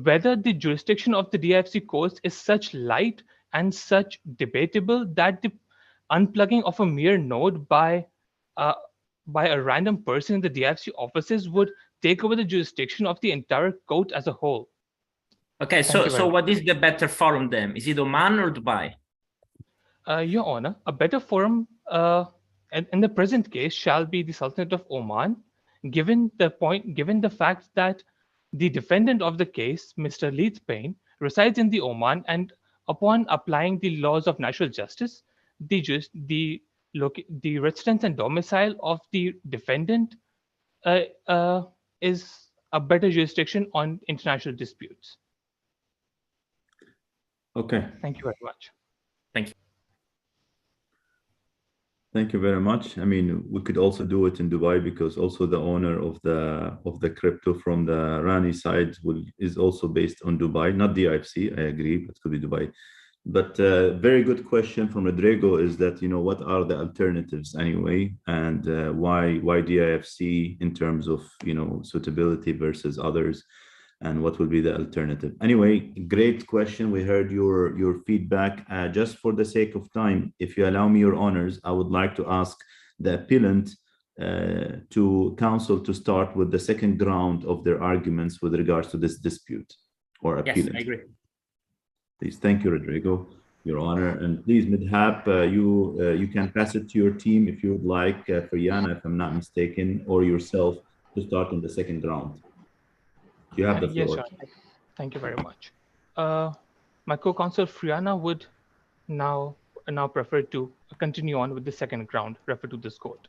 whether the jurisdiction of the DIFC courts is such light and such debatable that the unplugging of a mere node uh, by a random person in the DIFC offices would take over the jurisdiction of the entire court as a whole. Okay, so what is the better forum then? Is it Oman or Dubai? Your Honor, a better forum in the present case shall be the Sultanate of Oman, given the fact that the defendant of the case, Mr. Leith Payne, resides in the Oman, and upon applying the laws of natural justice, the residence and domicile of the defendant is a better jurisdiction on international disputes. Okay. Thank you very much. Thank you. Thank you very much. I mean, we could also do it in Dubai because also the owner of the crypto from the Rani side is also based on Dubai, not DIFC. I agree, but it could be Dubai. But very good question from Rodrigo is that, you know, what are the alternatives anyway, and why DIFC in terms of, you know, suitability versus others, and what will be the alternative? Anyway, great question. We heard your feedback. Just for the sake of time, if you allow me, your honors, I would like to ask the appellant to counsel to start with the second round of their arguments with regards to this dispute or appellant. Yes, I agree. Please, thank you, Rodrigo, your honor. And please, Midhab, you can pass it to your team if you would like, Friana, if I'm not mistaken, or yourself to start in the second round. You have the floor. Yes, sure. Thank you very much. My co-counsel Friana would now prefer to continue on with the second round. Refer to this court.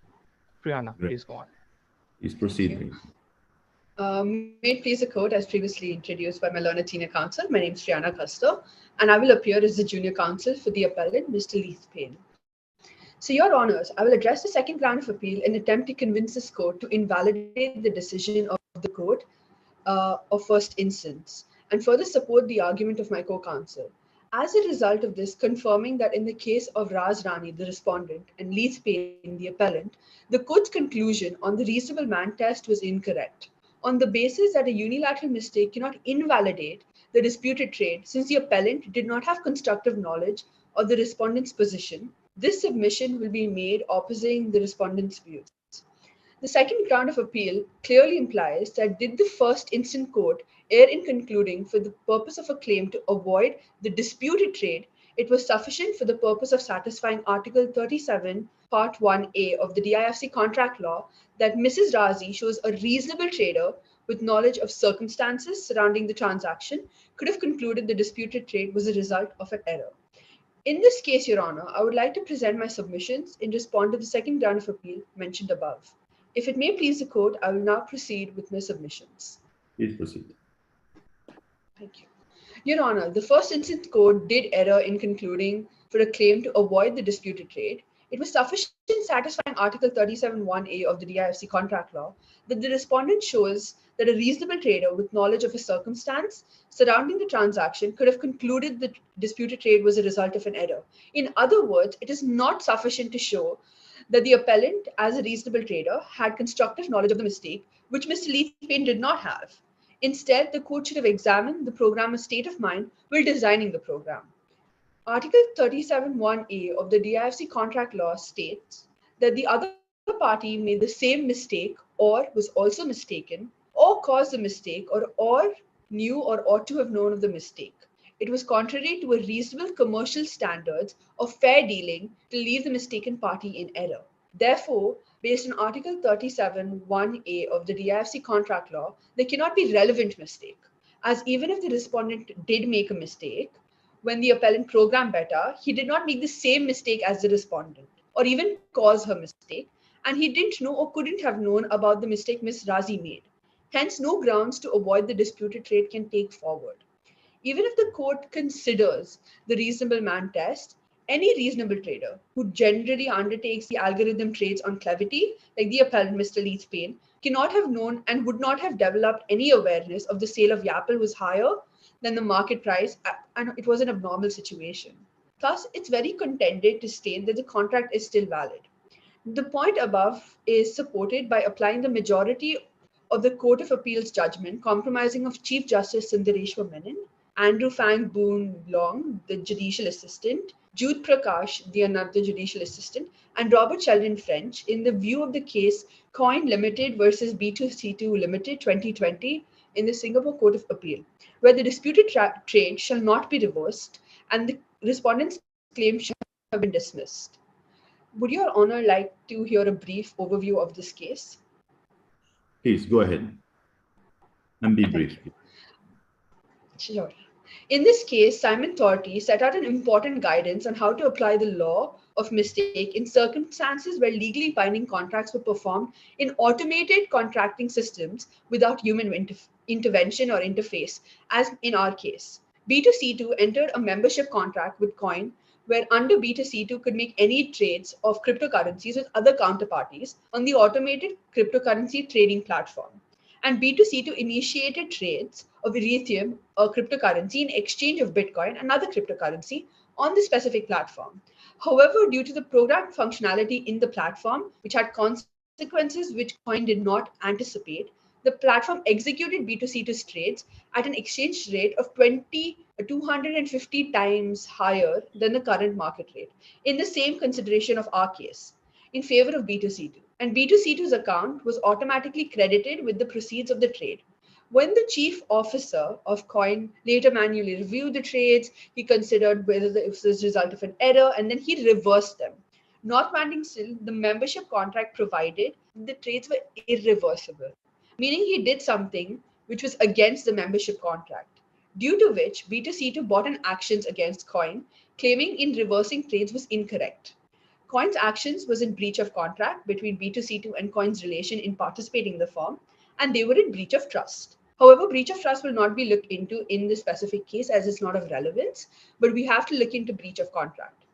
Friana, Great. please go on. Please proceed, please. May it please the court, as previously introduced by my learned senior counsel, my name is Friana Custer, and I will appear as the junior counsel for the appellant, Mr. Leith Payne. So, your honors, I will address the second round of appeal in an attempt to convince this court to invalidate the decision of the court of first instance, and further support the argument of my co-counsel. As a result of this, confirming that in the case of Raz Rani, the respondent, and Leith Payne, the appellant, the court's conclusion on the reasonable man test was incorrect, on the basis that a unilateral mistake cannot invalidate the disputed trade since the appellant did not have constructive knowledge of the respondent's position. This submission will be made opposing the respondent's views. The second ground of appeal clearly implies that did the first instant court err in concluding for the purpose of a claim to avoid the disputed trade, it was sufficient for the purpose of satisfying Article 37, Part 1A of the DIFC contract law that Mrs. Razi shows a reasonable trader with knowledge of circumstances surrounding the transaction could have concluded the disputed trade was a result of an error. In this case, Your Honor, I would like to present my submissions in response to the second ground of appeal mentioned above. If it may please the court, I will now proceed with my submissions. Please proceed. Thank you. Your Honor, the first instance court did error in concluding for a claim to avoid the disputed trade. It was sufficient satisfying Article 37(1)(a) of the DIFC contract law that the respondent shows that a reasonable trader with knowledge of a circumstance surrounding the transaction could have concluded the disputed trade was a result of an error. In other words, it is not sufficient to show that the appellant, as a reasonable trader, had constructive knowledge of the mistake, which Mr. Leith Payne did not have. Instead, the court should have examined the programmer's state of mind while designing the program. Article 37(1)(a) of the DIFC contract law states that the other party made the same mistake or was also mistaken or caused the mistake or knew or ought to have known of the mistake. It was contrary to a reasonable commercial standards of fair dealing to leave the mistaken party in error. Therefore, based on Article 37(1)(a) of the DIFC contract law, there cannot be relevant mistake, as even if the respondent did make a mistake, when the appellant programmed better, he did not make the same mistake as the respondent, or even cause her mistake, and he didn't know or couldn't have known about the mistake Ms. Razi made. Hence, no grounds to avoid the disputed trade can take forward. Even if the court considers the reasonable man test, any reasonable trader who generally undertakes the algorithm trades on clevity, like the appellant Mr. Leith Payne, cannot have known and would not have developed any awareness of the sale of Yapple was higher than the market price, and it was an abnormal situation. Thus, it's very contended to state that the contract is still valid. The point above is supported by applying the majority of the Court of Appeal's judgment, comprising of Chief Justice Sundareshwar Menon, Andrew Fang Boon Long, the judicial assistant, Jude Prakash, the another judicial assistant, and Robert Sheldon French, in the view of the case Coin Limited versus B2C2 Limited 2020 in the Singapore Court of Appeal, where the disputed trade shall not be reversed and the respondent's claim shall have been dismissed. Would Your Honor like to hear a brief overview of this case? Please go ahead and be brief. Sure. In this case, Simon Thornty set out an important guidance on how to apply the law of mistake in circumstances where legally binding contracts were performed in automated contracting systems without human intervention or interface, as in our case. B2C2 entered a membership contract with Coin, where under B2C2 could make any trades of cryptocurrencies with other counterparties on the automated cryptocurrency trading platform. And B2C2 initiated trades of Ethereum, a cryptocurrency, in exchange of Bitcoin, another cryptocurrency, on the specific platform. However, due to the programmed functionality in the platform, which had consequences which Coin did not anticipate, the platform executed B2C2's trades at an exchange rate of 250 times higher than the current market rate, in the same consideration of our case, in favor of B2C2. And B2C2's account was automatically credited with the proceeds of the trade. When the chief officer of Coin later manually reviewed the trades, he considered whether it was the result of an error, and then he reversed them. Notwithstanding still, the membership contract provided the trades were irreversible, meaning he did something which was against the membership contract, due to which B2C2 brought an actions against Coin, claiming in reversing trades was incorrect. Coin's actions was in breach of contract between B2C2 and Coin's relation in participating in the firm, and they were in breach of trust. However, breach of trust will not be looked into in this specific case as it's not of relevance, but we have to look into breach of contract.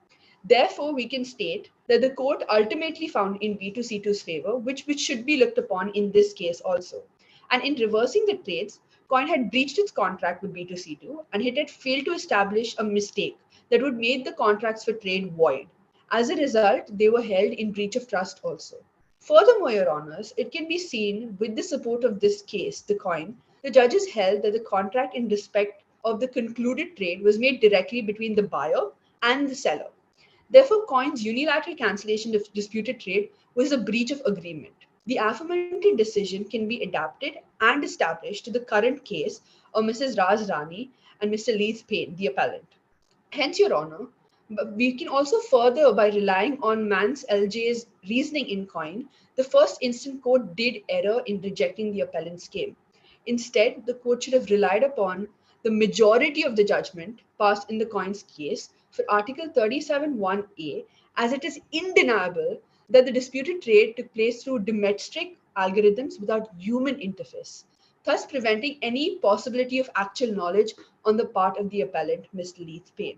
Therefore, we can state that the court ultimately found in B2C2's favor, which should be looked upon in this case also. And in reversing the trades, Coin had breached its contract with B2C2 and it had failed to establish a mistake that would make the contracts for trade void. As a result, they were held in breach of trust also. Furthermore, Your Honors, it can be seen with the support of this case, the Coin, the judges held that the contract in respect of the concluded trade was made directly between the buyer and the seller. Therefore, Coin's unilateral cancellation of disputed trade was a breach of agreement. The aforementioned decision can be adapted and established to the current case of Mrs. Raz Rani and Mr. Leith Payne, the appellant. Hence, Your Honor, we can also further, by relying on Mans LJ's reasoning in Coin, the first instant court did error in rejecting the appellant's claim. Instead, the court should have relied upon the majority of the judgment passed in the Coin's case for Article 37(1)(a), as it is undeniable that the disputed trade took place through domestic algorithms without human interface, thus preventing any possibility of actual knowledge on the part of the appellant, Ms. Leith Payne.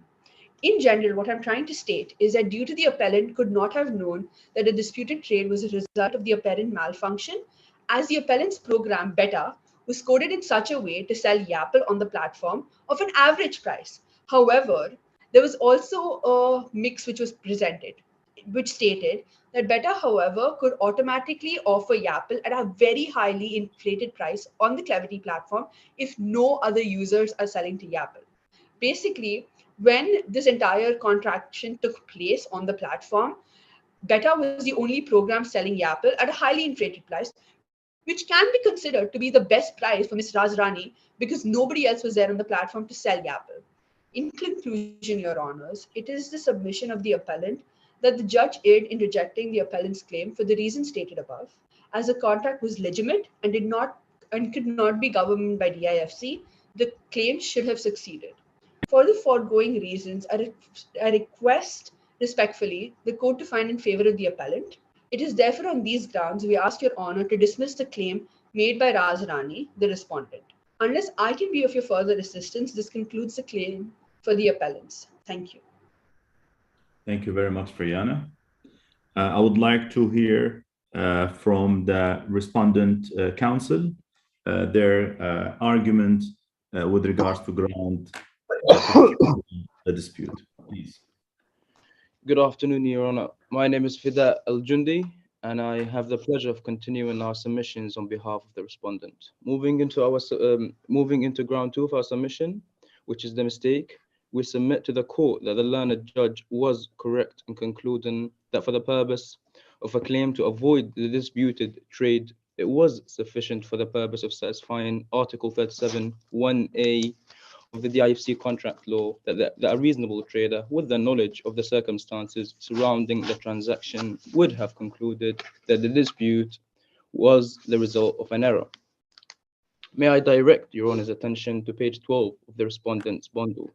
In general, what I'm trying to state is that due to the appellant could not have known that a disputed trade was a result of the apparent malfunction, as the appellant's program, Beta, was coded in such a way to sell Yapple on the platform of an average price. However, there was also a mix which was presented, which stated that Beta, however, could automatically offer Yapple at a very highly inflated price on the Clevity platform if no other users are selling to Yapple. Basically, when this entire contraction took place on the platform, Beta was the only program selling Yapple at a highly inflated price, which can be considered to be the best price for Ms. Raz Rani because nobody else was there on the platform to sell Yapple. In conclusion, Your Honors, it is the submission of the appellant that the judge erred in rejecting the appellant's claim for the reasons stated above, as the contract was legitimate and could not be governed by DIFC. The claim should have succeeded. For the foregoing reasons, I request respectfully the court to find in favor of the appellant. It is therefore on these grounds we ask Your Honor to dismiss the claim made by Raz Rani, the respondent. Unless I can be of your further assistance, this concludes the claim for the appellants. Thank you. Thank you very much, Priyana. I would like to hear from the respondent counsel their argument with regards to ground the dispute, please. Good afternoon, Your Honor. My name is Fida Al-Jundi, and I have the pleasure of continuing our submissions on behalf of the respondent. Moving into ground two of our submission, which is the mistake, we submit to the court that the learned judge was correct in concluding that for the purpose of a claim to avoid the disputed trade, it was sufficient for the purpose of satisfying Article 37 1A of the DIFC contract law that a reasonable trader with the knowledge of the circumstances surrounding the transaction would have concluded that the dispute was the result of an error. May I direct Your Honor's attention to page 12 of the respondent's bundle?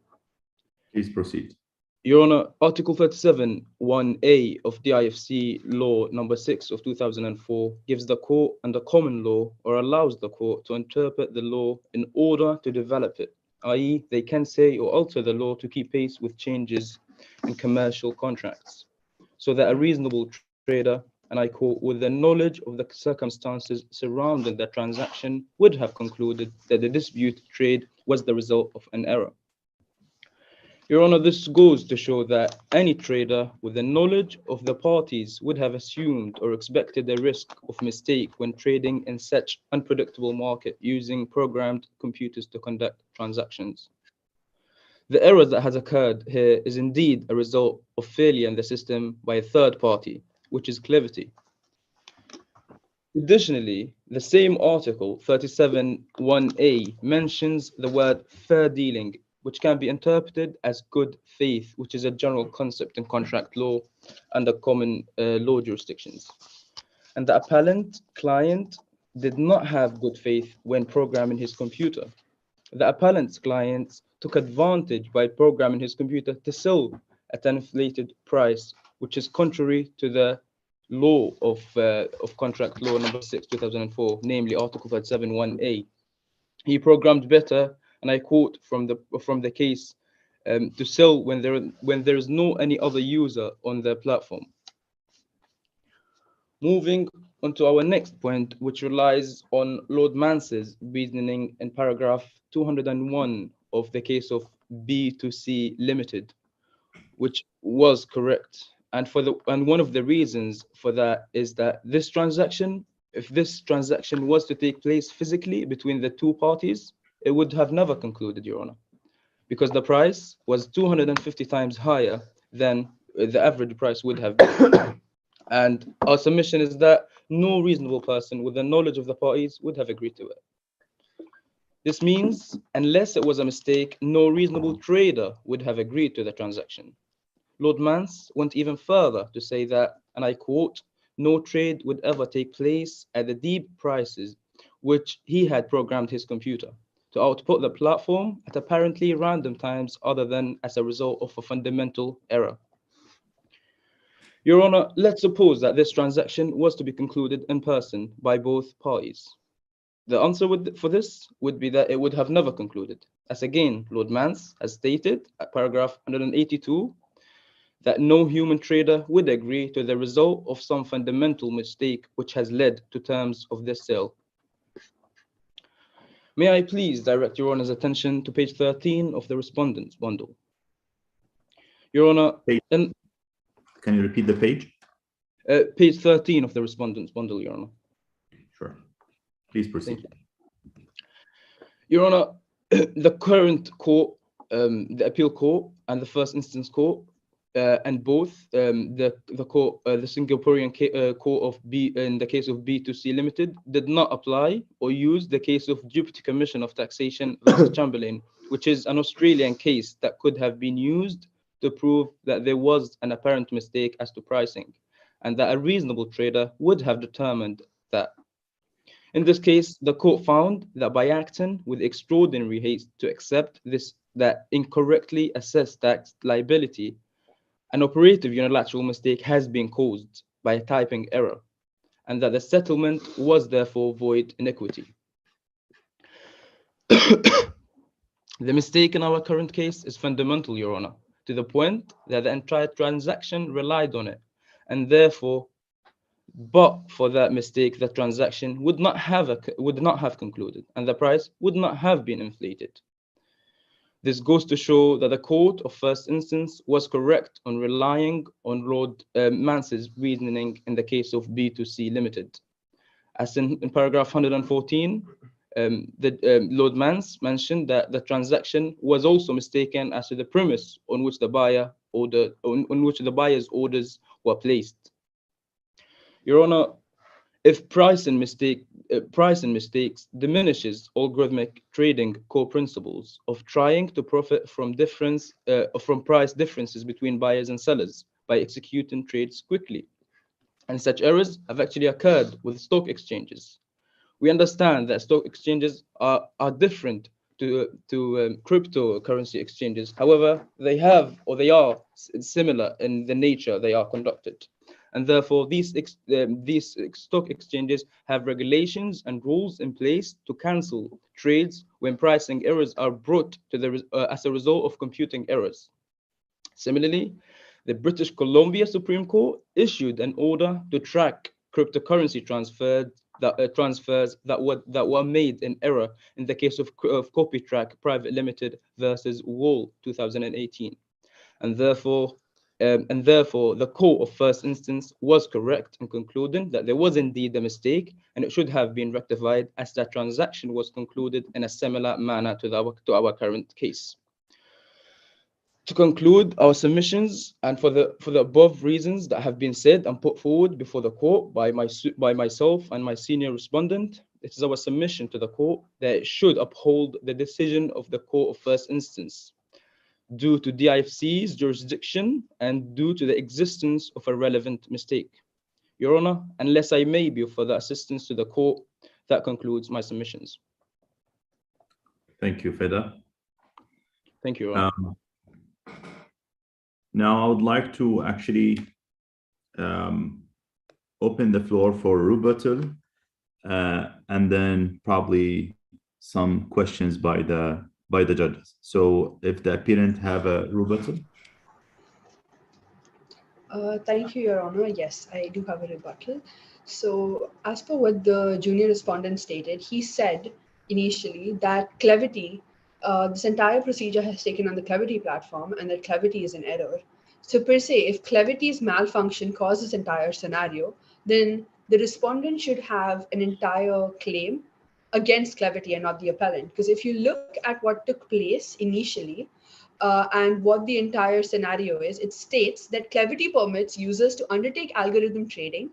Please proceed. Your Honor, Article 37 1A of DIFC Law number 6 of 2004 gives the court under common law or allows the court to interpret the law in order to develop it, i.e. they can say or alter the law to keep pace with changes in commercial contracts, so that a reasonable trader, and I quote, with the knowledge of the circumstances surrounding the transaction would have concluded that the dispute trade was the result of an error. Your Honor, this goes to show that any trader with the knowledge of the parties would have assumed or expected the risk of mistake when trading in such unpredictable market using programmed computers to conduct transactions. The error that has occurred here is indeed a result of failure in the system by a third party, which is Clevity. Additionally, the same article 37 1A mentions the word fair dealing, which can be interpreted as good faith, which is a general concept in contract law under common law jurisdictions. And the appellant client did not have good faith when programming his computer. The appellant's clients took advantage by programming his computer to sell at an inflated price, which is contrary to the law of contract law number 6, 2004, namely Article 37 1A. He programmed better, and I quote from the case, to sell when there is no any other user on the platform. Moving on to our next point, which relies on Lord Mance's reasoning in paragraph 201 of the case of B2C Limited, which was correct. And one of the reasons for that is that this transaction, if this transaction was to take place physically between the two parties, it would have never concluded, Your Honor, because the price was 250 times higher than the average price would have been. And our submission is that no reasonable person with the knowledge of the parties would have agreed to it. This means, unless it was a mistake, no reasonable trader would have agreed to the transaction. Lord Mance went even further to say that, and I quote, no trade would ever take place at the deep prices which he had programmed his computer to output the platform at apparently random times other than as a result of a fundamental error. Your Honor, let's suppose that this transaction was to be concluded in person by both parties. The answer for this would be that it would have never concluded, as again, Lord Mance has stated at paragraph 182, that no human trader would agree to the result of some fundamental mistake which has led to terms of this sale. May I please direct Your Honor's attention to page 13 of the respondent's bundle. Your Honor, can you repeat the page? Page 13 of the respondent's bundle, Your Honor. Sure. Please proceed. Your Honor, the current court, the appeal court and the first instance court, and both the Singaporean court of B in the case of B2C Limited did not apply or use the case of Deputy Commission of Taxation versus Chamberlain, which is an Australian case that could have been used to prove that there was an apparent mistake as to pricing, and that a reasonable trader would have determined that. In this case, the court found that by acting with extraordinary haste to accept that incorrectly assessed tax liability, an operative unilateral mistake has been caused by a typing error, and that the settlement was therefore void in equity. The mistake in our current case is fundamental, Your Honor, to the point that the entire transaction relied on it, and therefore, but for that mistake, the transaction would not have concluded, and the price would not have been inflated. This goes to show that the court of first instance was correct on relying on Lord Mance's reasoning in the case of B2C Limited. As in paragraph 114, Lord Mance mentioned that the transaction was also mistaken as to the premise on which the buyer order, on which the buyer's orders were placed. Your Honor, if price and mistakes diminishes algorithmic trading core principles of trying to profit from price differences between buyers and sellers by executing trades quickly, and such errors have actually occurred with stock exchanges. We understand that stock exchanges are different to cryptocurrency exchanges. However, they are similar in the nature they are conducted. And therefore, these stock exchanges have regulations and rules in place to cancel trades when pricing errors are brought to as a result of computing errors. Similarly, the British Columbia Supreme Court issued an order to track cryptocurrency transfers that were made in error in the case of CopyTrack Private Limited versus Wall 2018, and therefore the court of first instance was correct in concluding that there was indeed a mistake and it should have been rectified as that transaction was concluded in a similar manner to our current case. To conclude our submissions, and for the above reasons that have been said and put forward before the court by myself and my senior respondent, it is our submission to the court that it should uphold the decision of the court of first instance due to DIFC's jurisdiction and due to the existence of a relevant mistake. Your Honor, unless I may be of further assistance to the court, that concludes my submissions. Thank you, Feda. Thank you, Your Honor. Now, I would like to actually open the floor for rebuttal and then probably some questions by the judges. So if the appearant have a rebuttal. Thank you, Your Honor. Yes, I do have a rebuttal. So as per what the junior respondent stated, he said initially that Clevity, this entire procedure has taken on the Clevity platform and that Clevity is in error. So per se, if Clevity's malfunction caused this entire scenario, then the respondent should have an entire claim against Clevity and not the appellant. Because if you look at what took place initially and what the entire scenario is, it states that Clevity permits users to undertake algorithm trading.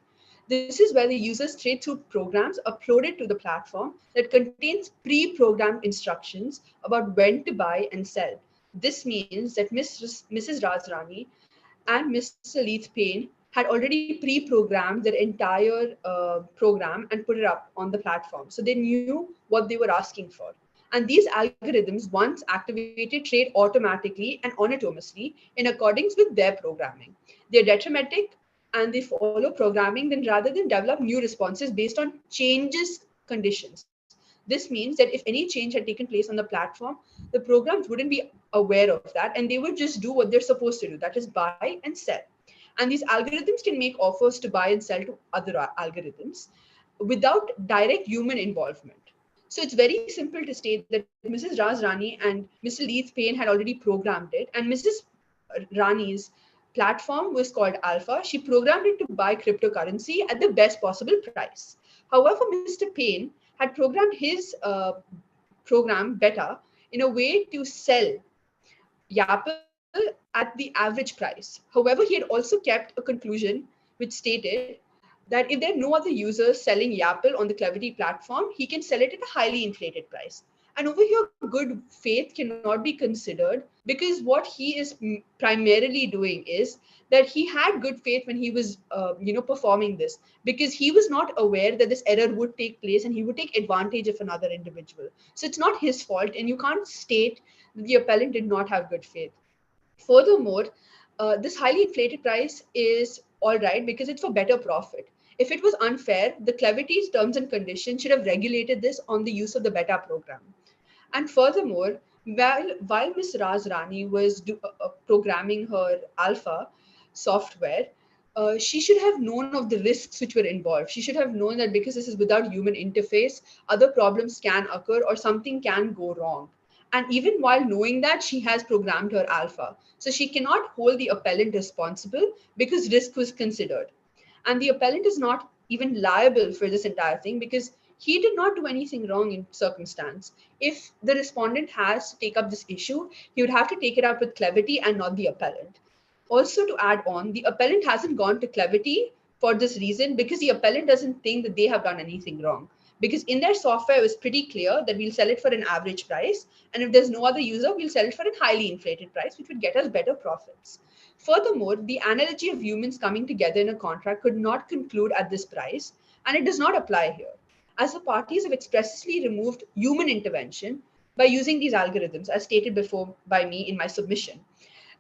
This is where the users trade through programs uploaded to the platform that contains pre-programmed instructions about when to buy and sell. This means that Mrs. Razrani and Mr. Leith Payne had already pre-programmed their entire program and put it up on the platform. So they knew what they were asking for. And these algorithms, once activated, trade automatically and autonomously in accordance with their programming. They're deterministic and they follow programming then rather than develop new responses based on changes conditions. This means that if any change had taken place on the platform, the programs wouldn't be aware of that and they would just do what they're supposed to do, that is buy and sell. And these algorithms can make offers to buy and sell to other algorithms without direct human involvement. So it's very simple to state that Mrs. Raz Rani and Mr. Leith Payne had already programmed it, and Mrs. Rani's platform was called Alpha. She programmed it to buy cryptocurrency at the best possible price. However, Mr. Payne had programmed his program Beta in a way to sell Yapple at the average price. However, he had also kept a conclusion which stated that if there are no other users selling Yapple on the Clevity platform, he can sell it at a highly inflated price. And over here, good faith cannot be considered because what he is primarily doing is that he had good faith when he was, performing this, because he was not aware that this error would take place and he would take advantage of another individual. So it's not his fault, and you can't state that the appellant did not have good faith. Furthermore, this highly inflated price is all right because it's for better profit. If it was unfair, the Clevity's terms and conditions should have regulated this on the use of the beta program. And furthermore, while Ms. Raz Rani was programming her alpha software, she should have known of the risks which were involved. She should have known that because this is without human interface, other problems can occur or something can go wrong. And even while knowing that, she has programmed her alpha. So she cannot hold the appellant responsible because risk was considered. And the appellant is not even liable for this entire thing because he did not do anything wrong in circumstance. If the respondent has to take up this issue, he would have to take it up with Clevity and not the appellant. Also, to add on, the appellant hasn't gone to Clevity for this reason because the appellant doesn't think that they have done anything wrong. Because in their software, it was pretty clear that we'll sell it for an average price. And if there's no other user, we'll sell it for a highly inflated price, which would get us better profits. Furthermore, the analogy of humans coming together in a contract could not conclude at this price, and it does not apply here, as the parties have expressly removed human intervention by using these algorithms, as stated before by me in my submission.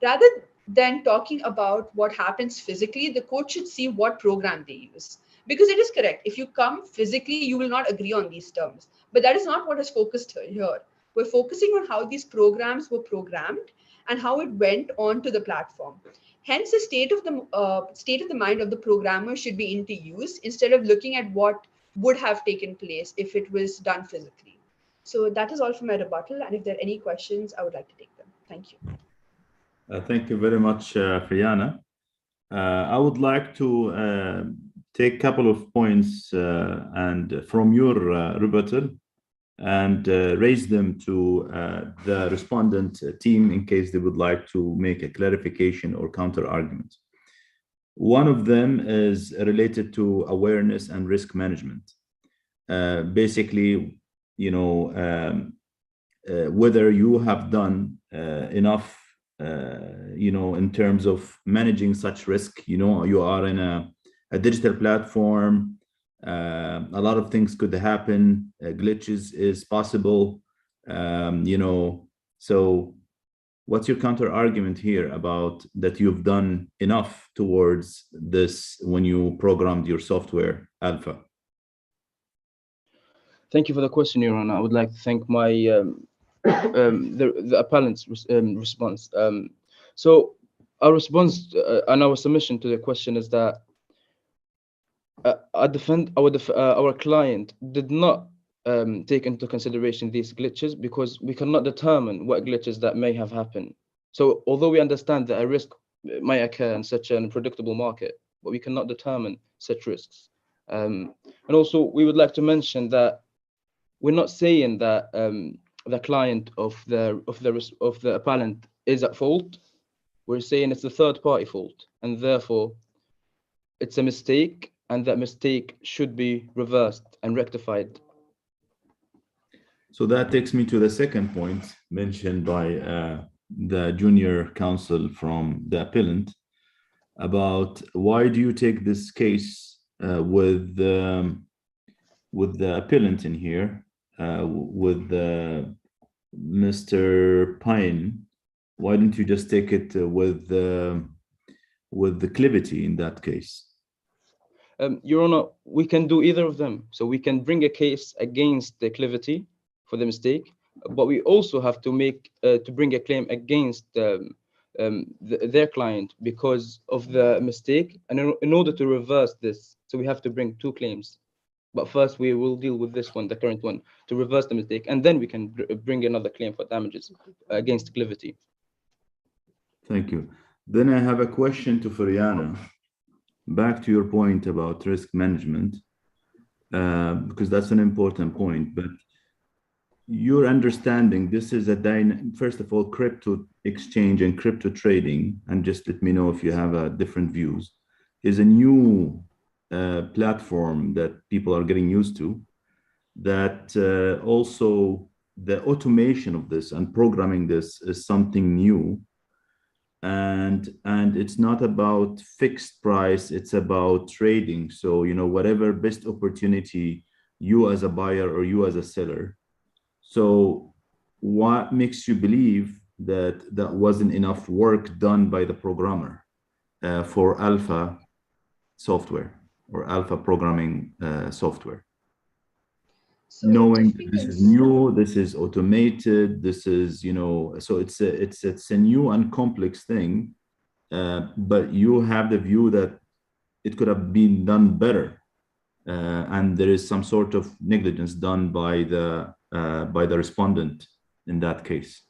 Rather than talking about what happens physically, the court should see what program they use. Because it is correct, if you come physically, you will not agree on these terms. But that is not what is focused here. We're focusing on how these programs were programmed and how it went on to the platform. Hence, the state of the mind of the programmer should be into use instead of looking at what would have taken place if it was done physically. So that is all for my rebuttal. And if there are any questions, I would like to take them. Thank you. Thank you very much, Fiona. I would like to take a couple of points and from your rebuttal and raise them to the respondent team in case they would like to make a clarification or counter argument. One of them is related to awareness and risk management. Basically, you know, whether you have done enough, you know, in terms of managing such risk. You know, you are in a digital platform. A lot of things could happen. Glitches is possible. You know, so what's your counter argument here about that you've done enough towards this when you programmed your software alpha? Thank you for the question, Your Honor. I would like to thank my the appellant's response. So our response and our submission to the question is that our client did not take into consideration these glitches because we cannot determine what glitches that may have happened. So although we understand that a risk may occur in such an unpredictable market, but we cannot determine such risks. And also, we would like to mention that we're not saying that the client of the appellant is at fault. We're saying it's a third-party fault, and therefore it's a mistake, and that mistake should be reversed and rectified. So that takes me to the second point mentioned by the junior counsel from the appellant about why do you take this case with the appellant in here, with Mr. Pine? Why didn't you just take it with the Clevity in that case? Your Honor, we can do either of them. So we can bring a case against the Clevity for the mistake, but we also have to bring a claim against their client because of the mistake. And in order to reverse this, so we have to bring two claims. But first, we will deal with this one, the current one, to reverse the mistake, and then we can bring another claim for damages against Clevity. Thank you. Then I have a question to Fiona. Back to your point about risk management, because that's an important point. But your understanding, this is first of all, crypto exchange and crypto trading, and just let me know if you have different views, is a new platform that people are getting used to, that also the automation of this and programming this is something new. And it's not about fixed price, it's about trading. So, you know, whatever best opportunity you as a buyer or you as a seller. So what makes you believe that that wasn't enough work done by the programmer for alpha software or alpha programming software? So knowing this is new, this is automated, this is, you know, so it's a new and complex thing, but you have the view that it could have been done better, and there is some sort of negligence done by the respondent in that case?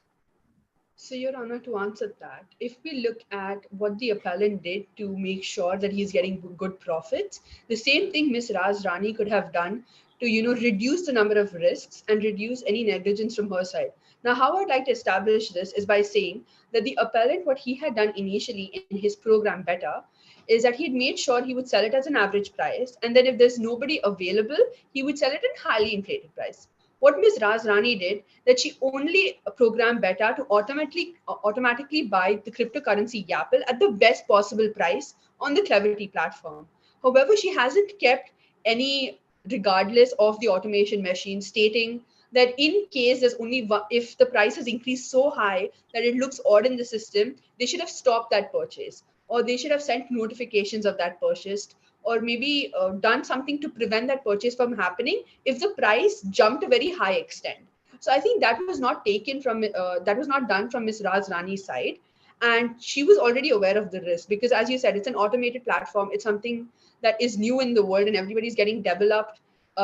So, Your Honor, to answer that, if we look at what the appellant did to make sure that he's getting good profits, the same thing Ms. Raz Rani could have done to, reduce the number of risks and reduce any negligence from her side. Now, how I'd like to establish this is by saying that the appellant, what he had done initially in his program Better, is that he had made sure he would sell it as an average price, and then if there's nobody available, he would sell it at highly inflated price. What Ms. Raz Rani did, that she only programmed Beta to automatically buy the cryptocurrency Yapple at the best possible price on the Cleverty platform. However, she hasn't kept any, regardless of the automation machine, stating that in case there's only one, if the price has increased so high that it looks odd in the system, they should have stopped that purchase, or they should have sent notifications of that purchase, or maybe done something to prevent that purchase from happening if the price jumped a very high extent. So I think that was not taken from that was not done from Ms. Raz Rani's side, and she was already aware of the risk because, as you said, it's an automated platform. It's something that is new in the world, and everybody's getting developed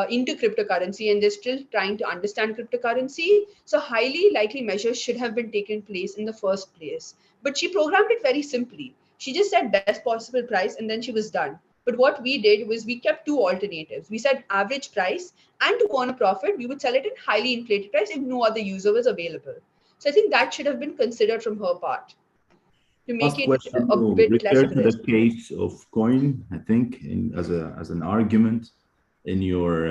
into cryptocurrency, and they're still trying to understand cryptocurrency. So highly likely measures should have been taken place in the first place. But she programmed it very simply. She just said best possible price, and then she was done. But what we did was we kept two alternatives. We said average price, and to earn a profit, we would sell it at highly inflated price if no other user was available. So I think that should have been considered from her part to make Last it question, a you bit less refer of a to risk. the case of coin, I think, as an argument in your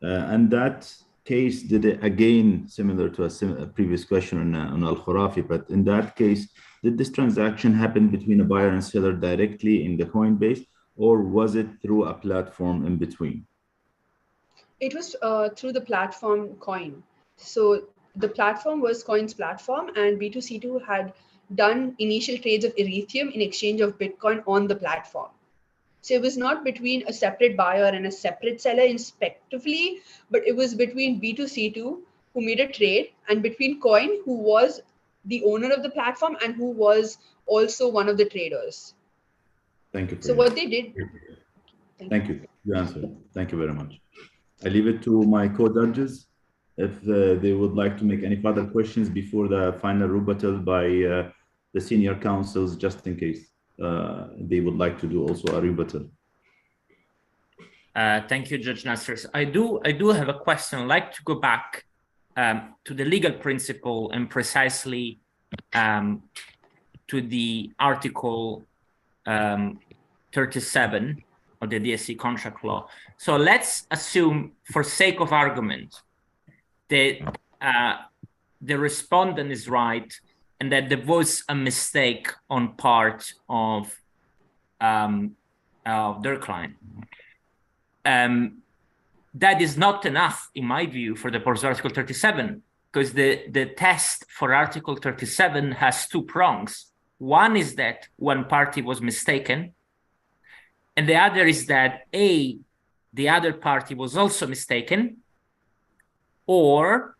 and that case did it again similar to a previous question on Al Khurafi, but in that case, did this transaction happen between a buyer and seller directly in the Coinbase, or was it through a platform in between? It was through the platform Coin. So the platform was Coin's platform, and B2C2 had done initial trades of Ethereum in exchange of Bitcoin on the platform. So it was not between a separate buyer and a separate seller respectively, but it was between B2C2 who made a trade and between Coin, who was the owner of the platform and who was also one of the traders. Thank you. So what they did. Thank you. You answered. Thank you very much. I leave it to my co-judges if they would like to make any further questions before the final rebuttal by the senior counsels, just in case they would like to do also a rebuttal. Thank you, Judge Nasser. I do have a question. I'd like to go back to the legal principle and precisely to the Article 37 of the DSC contract law. So let's assume, for sake of argument, that the respondent is right and that there was a mistake on part of their client. That is not enough, in my view, for the purpose of Article 37, because the test for Article 37 has two prongs. One is that one party was mistaken, and the other is that A, the other party was also mistaken, or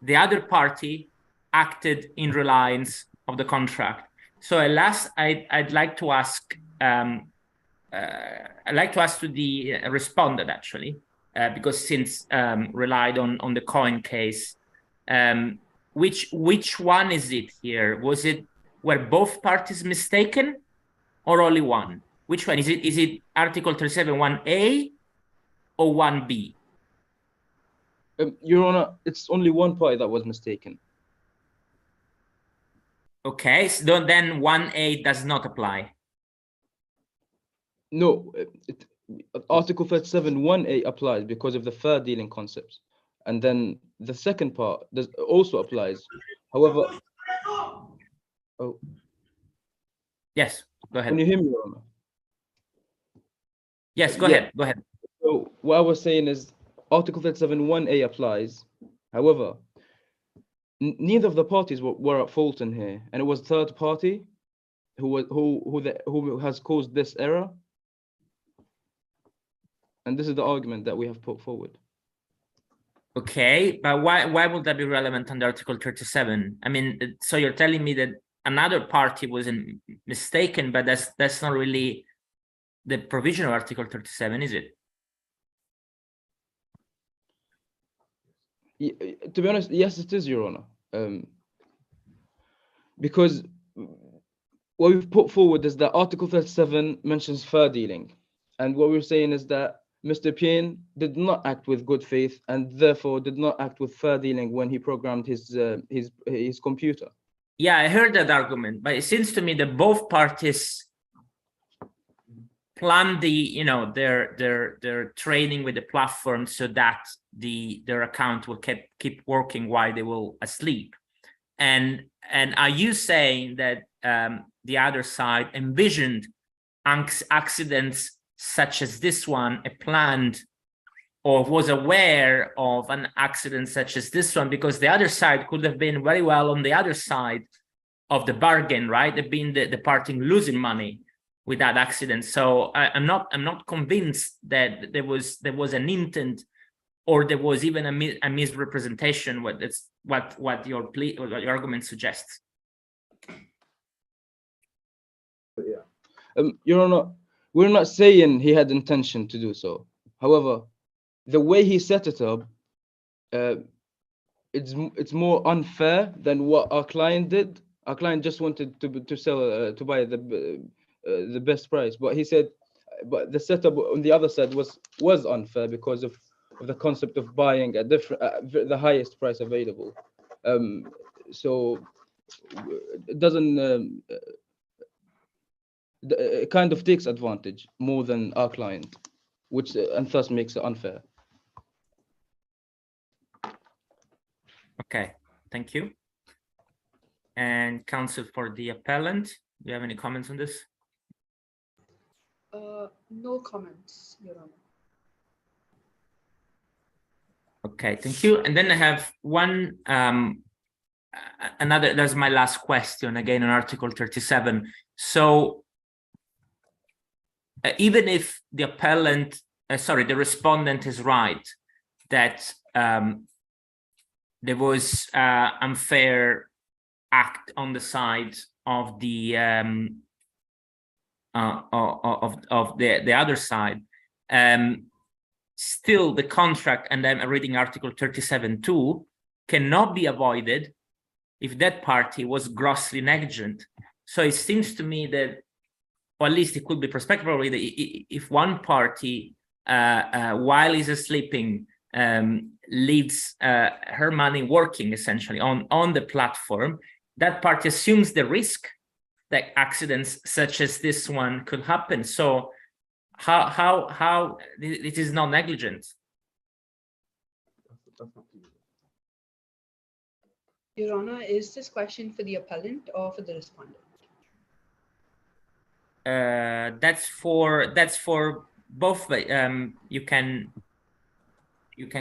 the other party acted in reliance of the contract. So at last, I'd like to ask to the respondent, actually, because since relied on the coin case, which one is it here? Were both parties mistaken, or only one? Which one is it? Is it Article 37 1A or 1B? Your Honor, it's only one party that was mistaken. Okay, so then 1A does not apply. No, Article 37 1A applies because of the fair dealing concepts, and then the second part also applies. However, oh, yes, go ahead. Can you hear me, Your Honor? Yes, go ahead. Go ahead. So what I was saying is Article 37 1A applies. However, neither of the parties were at fault in here, and it was third party who has caused this error. And this is the argument that we have put forward. Okay, but why would that be relevant under Article 37? I mean, so you're telling me that another party wasn't mistaken, but that's not really the provision of Article 37, is it? To be honest, yes, it is, Your Honor. Because what we've put forward is that Article 37 mentions fair dealing. And what we're saying is that Mr. Payne did not act with good faith and therefore did not act with fair dealing when he programmed his computer. Yeah, I heard that argument, but it seems to me that both parties plan their training with the platform so that their account will keep working while they will asleep. And are you saying that the other side envisioned accidents such as this one, planned, or was aware of an accident such as this one? Because the other side could have been very well on the other side of the bargain, right? They've been the party losing money with that accident. So I'm not convinced that there was an intent, or there was even a misrepresentation. What your argument suggests. Your Honor, we're not saying he had intention to do so. However, the way he set it up, it's more unfair than what our client did. Our client just wanted to sell to buy the best price, but he said, but the setup on the other side was unfair because of the concept of buying at the highest price available. So it doesn't. It kind of takes advantage more than our client, which and thus makes it unfair. Okay, thank you. And counsel for the appellant, do you have any comments on this? No comments, Your Honor. Okay, thank you. And then I have one another. That's my last question again on Article 37. So even if the appellant, the respondent is right that there was unfair act on the side of the other side, still the contract, and I'm reading Article 37(2), cannot be avoided if that party was grossly negligent. So it seems to me that, or at least it could be prospectively, that if one party, while he's sleeping, leaves her money working essentially on the platform, that party assumes the risk that accidents such as this one could happen. So how it is not negligent? Your Honor, is this question for the appellant or for the respondent? That's for both. You can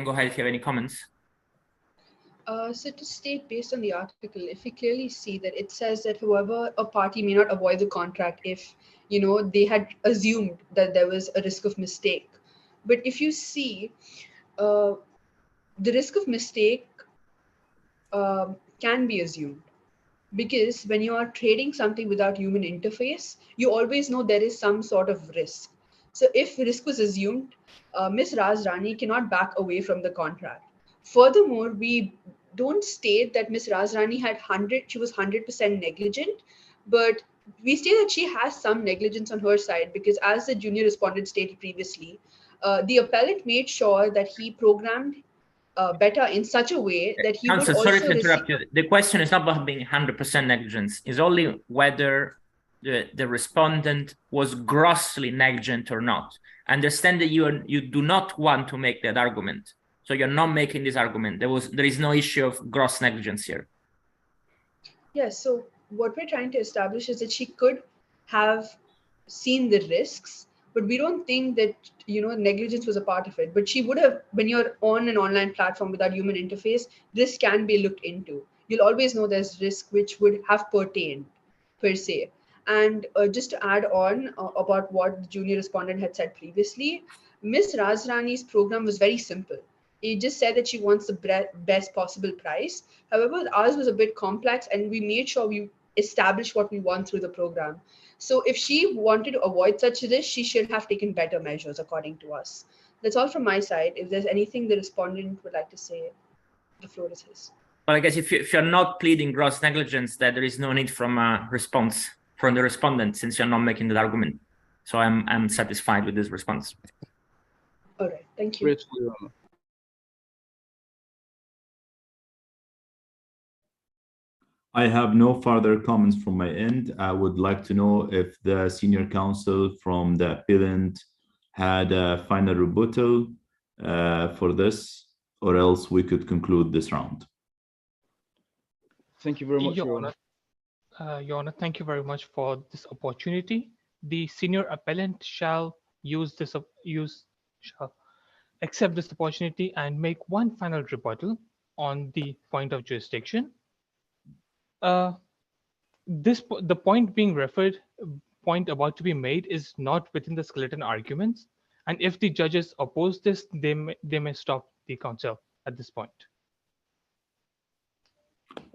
go ahead if you have any comments. So to state, based on the article, if we clearly see that it says that however a party may not avoid the contract if they had assumed that there was a risk of mistake. But if you see, the risk of mistake can be assumed, because when you are trading something without human interface, you always know there is some sort of risk. So if risk was assumed, Ms. Raz Rani cannot back away from the contract. Furthermore, we don't state that Ms. Raz Rani she was 100% negligent, but we state that she has some negligence on her side, because as the junior respondent stated previously, the appellant made sure that he programmed better in such a way that he Counsel, would also sorry to interrupt you. The question is not about being 100% negligence. It's only whether the respondent was grossly negligent or not. Understand that you do not want to make that argument. So you're not making this argument. There is no issue of gross negligence here. Yes. So what we're trying to establish is that she could have seen the risks, but we don't think that negligence was a part of it. But she would have, when you're on an online platform without human interface, this can be looked into. You'll always know there's risk which would have pertained per se. And just to add on about what the junior respondent had said previously, Ms. Razrani's program was very simple. It just said that she wants the best possible price. However, ours was a bit complex, and we made sure we established what we want through the program. So if she wanted to avoid such risk, she should have taken better measures according to us. That's all from my side. If there's anything the respondent would like to say. The floor is his. Well, I guess if you're not pleading gross negligence, that there is no need from a response from the respondent, since you're not making that argument. So I'm satisfied with this response. All right, thank you. Grateful, Your Honor. I have no further comments from my end. I would like to know if the senior counsel from the appellant had a final rebuttal for this, or else we could conclude this round. Thank you very much, Your Honor, thank you very much for this opportunity. The senior appellant shall accept this opportunity and make one final rebuttal on the point of jurisdiction. The point about to be made is not within the skeleton arguments, and if the judges oppose this, they may stop the counsel at this point.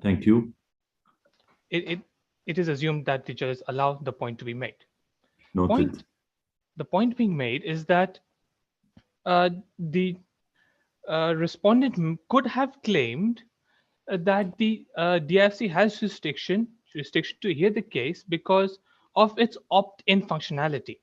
Thank you. It is assumed that the judges allow the point to be made. Noted. The point being made is that the respondent could have claimed that the DIFC has jurisdiction to hear the case because of its opt-in functionality.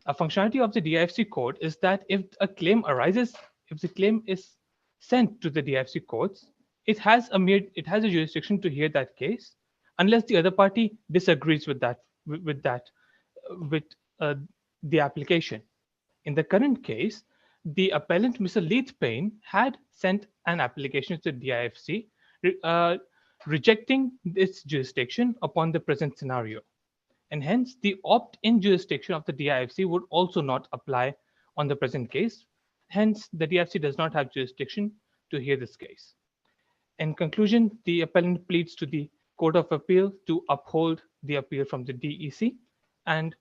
A functionality of the DIFC code is that if a claim arises, if the claim is sent to the DIFC courts, it has a jurisdiction to hear that case, unless the other party disagrees with the application. In the current case, the appellant, Mr. Leith Payne, had sent an application to the DIFC rejecting its jurisdiction upon the present scenario. And hence, the opt-in jurisdiction of the DIFC would also not apply on the present case. Hence, the DIFC does not have jurisdiction to hear this case. In conclusion, the appellant pleads to the Court of Appeal to uphold the appeal from the DEC and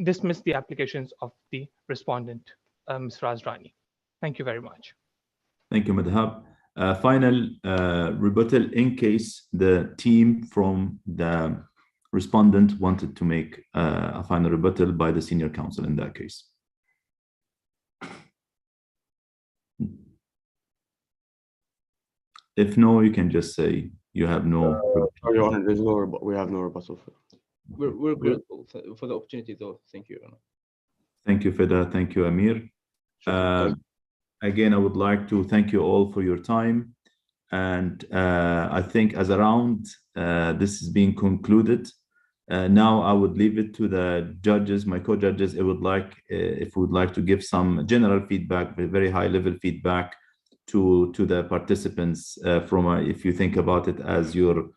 dismiss the applications of the respondent, Ms. Razrani. Thank you very much. Thank you, Madhab. Final rebuttal in case the team from the respondent wanted to make a final rebuttal by the senior counsel in that case. If no, you can just say you have no. Your Honor, we have no rebuttal. We're grateful for the opportunity, though. Thank you, Your Honor. Thank you, Fida. Thank you, Amir. Again, I would like to thank you all for your time. And I think as a round, this is being concluded. Now I would leave it to the judges, my co-judges. If we would like to give some general feedback, very high-level feedback to the participants if you think about it as your,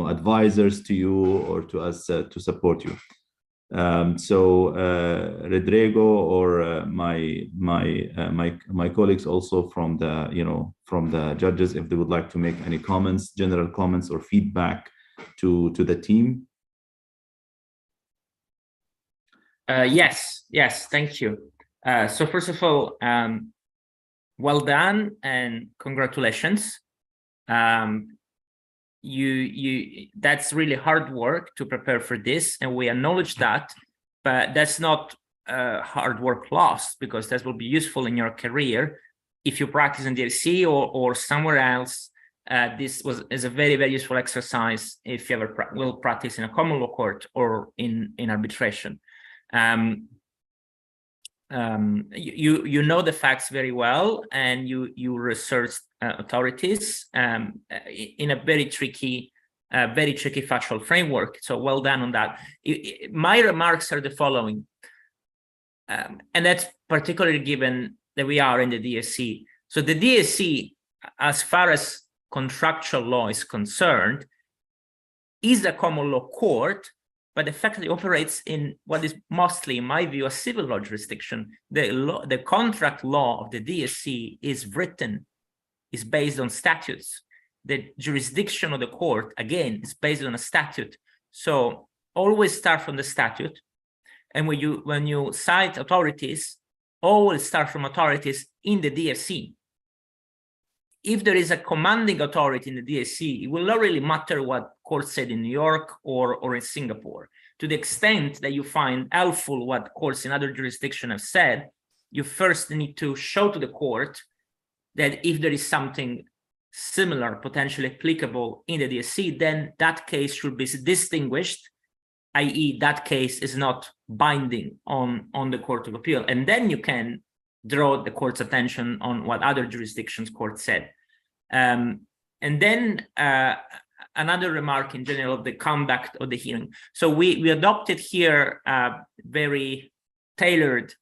advisors to you or to us to support you. So Rodrigo or my colleagues also from the judges, if they would like to make any comments, general comments or feedback to the team. Yes, thank you. So first of all, well done and congratulations. That's really hard work to prepare for this, and we acknowledge that, but that's not hard work lost, because that will be useful in your career if you practice in DRC or somewhere else. This is a very, very useful exercise if you ever will practice in a common law court or in arbitration. You know the facts very well, and you research authorities in a very tricky factual framework. So well done on that. My remarks are the following, and that's particularly given that we are in the DSC. So the DSC, as far as contractual law is concerned, is a common law court, but effectively operates in what is mostly, in my view, a civil law jurisdiction. The contract law of the DSC is based on statutes. The jurisdiction of the court, again, is based on a statute. So always start from the statute. And when you cite authorities, always start from authorities in the DSC. If there is a commanding authority in the DSC, it will not really matter what court said in New York or in Singapore. To the extent that you find helpful what courts in other jurisdictions have said, you first need to show to the court that if there is something similar, potentially applicable in the DSC, then that case should be distinguished, i.e. that case is not binding on the Court of Appeal. And then you can draw the court's attention on what other jurisdictions court said. And then another remark in general of the conduct of the hearing. So we adopted here a very tailored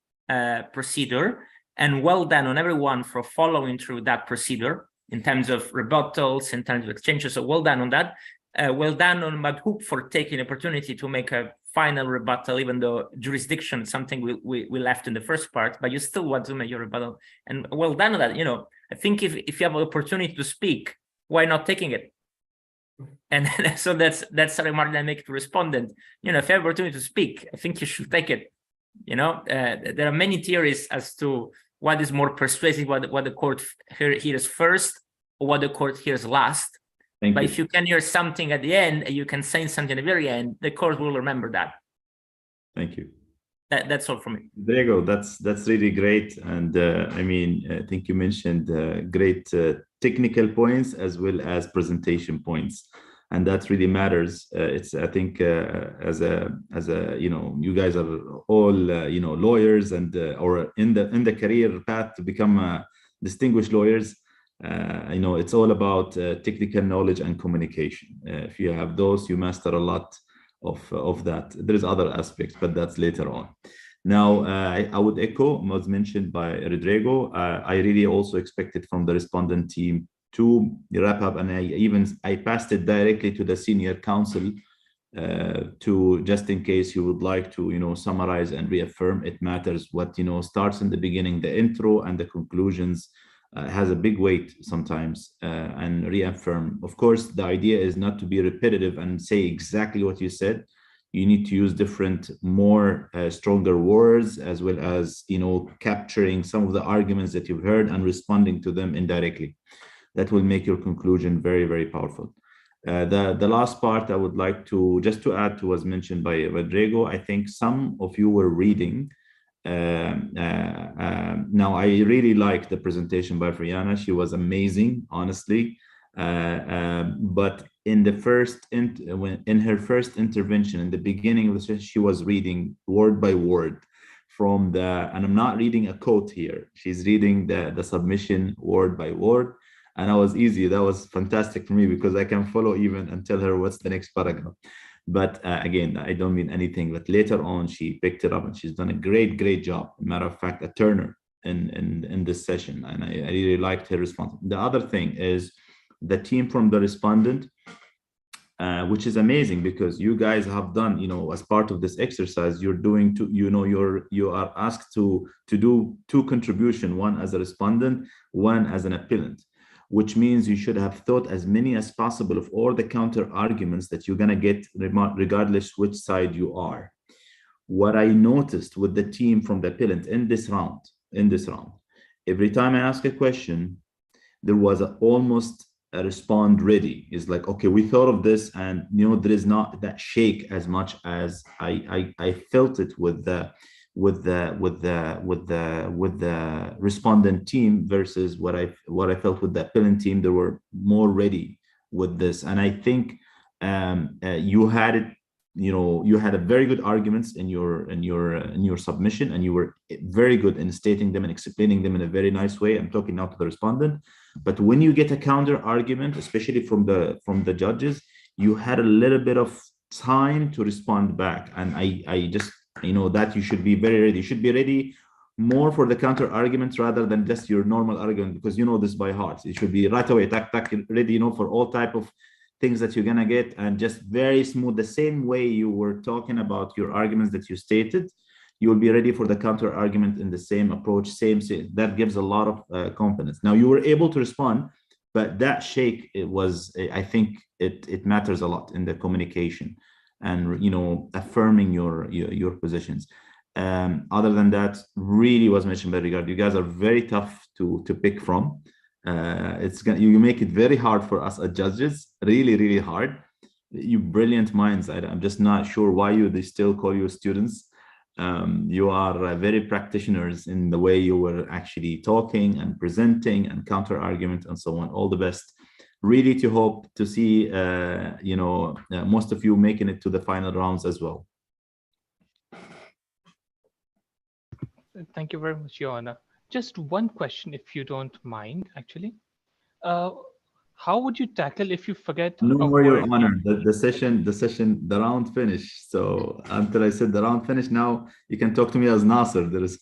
procedure, and well done on everyone for following through that procedure in terms of rebuttals, in terms of exchanges. So well done on that. Well done on Madhoub for taking the opportunity to make a final rebuttal, even though jurisdiction is something we left in the first part, but you still want to make your rebuttal. And well done on that. You know, I think if you have an opportunity to speak, why not taking it? And so that's a remark that I make to respondent. You know, if you have an opportunity to speak, I think you should take it. You know, there are many theories as to what is more persuasive, what the court hears first, or what the court hears last. But if you can hear something at the end, you can say something at the very end, the court will remember that. Thank you. That's all from me. There you go. That's really great. And I mean, I think you mentioned great technical points as well as presentation points, and that really matters. It's, I think, as a you know, you guys are all you know, lawyers and or in the career path to become distinguished lawyers. You know, it's all about technical knowledge and communication. If you have those, you master a lot of that. There's other aspects, but that's later on. Now, I would echo what was mentioned by Rodrigo. I really also expected from the respondent team to wrap up, and I passed it directly to the senior counsel to, just in case you would like to, you know, summarize and reaffirm. It matters what, you know, starts in the beginning, the intro and the conclusions. Has a big weight sometimes, and reaffirm. Of course, the idea is not to be repetitive and say exactly what you said. You need to use different, more stronger words, as well as, you know, capturing some of the arguments that you've heard and responding to them indirectly. That will make your conclusion very, very powerful. The last part I would like to just to add to what was mentioned by Rodrigo. I think some of you were reading. Now, I really liked the presentation by Friana. She was amazing, honestly. But in her first intervention, in the beginning of the session, she was reading word by word from and I'm not reading a quote here. She's reading the submission word by word. And that was easy. That was fantastic for me because I can follow even and tell her what's the next paragraph. But again, I don't mean anything, but later on, she picked it up and she's done a great job. Matter of fact, a turner in this session. And I really liked her response. The other thing is the team from the respondent, which is amazing because you guys have done, you know, as part of this exercise, you're doing you are asked to do two contributions, one as a respondent, one as an appellant, which means you should have thought as many as possible of all the counter arguments that you're going to get, regardless which side you are. What I noticed with the team from the appellant in this round, every time I ask a question, there was almost a respond ready. It's like, okay, we thought of this, and you know, there is not that shake as much as I felt it with the respondent team versus what I felt with the appellant team. They were more ready with this, and I think you had it. You know, you had a very good arguments in your submission, and you were very good in stating them and explaining them in a very nice way. I'm talking now to the respondent, but when you get a counter argument, especially from the judges, you had a little bit of time to respond back, and I just, you know, that you should be very ready. You should be ready more for the counter arguments rather than just your normal argument, because you know this by heart. It should be right away, tack, ready, you know, for all type of things that you're gonna get, and just very smooth. The same way you were talking about your arguments that you stated, you will be ready for the counter argument in the same approach, same. That gives a lot of confidence. Now you were able to respond, but that shake, it was, I think it matters a lot in the communication and, you know, affirming your positions. Other than that, really was mentioned by Regard. You guys are very tough to pick from. You make it very hard for us as judges, really hard. You brilliant minds. I'm just not sure why they still call you students. You are very practitioners in the way you were actually talking and presenting and counter argument and so on. All the best. Really to hope to see, most of you making it to the final rounds as well. Thank you very much, Your Honor. Just one question, if you don't mind, actually. How would you tackle if you forget No a more, Your word? Honor. The round finished. So until I said the round finished, now you can talk to me as Nasser. There is,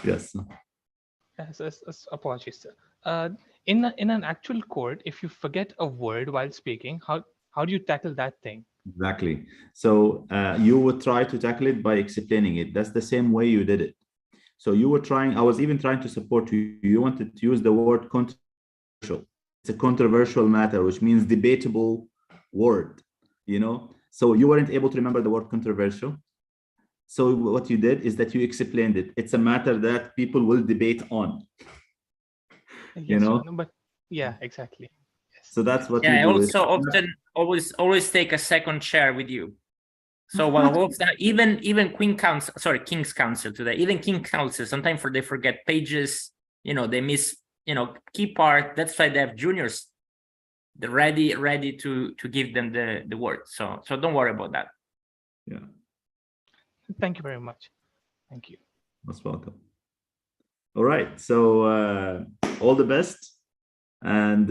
yes. Yes, apologies, sir. In an actual court, if you forget a word while speaking, how do you tackle that thing? Exactly. So you would try to tackle it by explaining it. That's the same way you did it. So you were trying, I was even trying to support you. You wanted to use the word controversial. It's a controversial matter, which means debatable word, So you weren't able to remember the word controversial. So what you did is that you explained it. It's a matter that people will debate on, Yes, Your Honor, but yeah, exactly. Yes. So that's what Yeah, you I do. also often always take a second chair with you. So while even King's Counsel today, even King Counsel, sometimes they forget pages, they miss, key part. That's why they have juniors, they're ready to give them the word. So don't worry about that. Yeah. Thank you very much. Thank you. Most welcome. All right. So all the best. And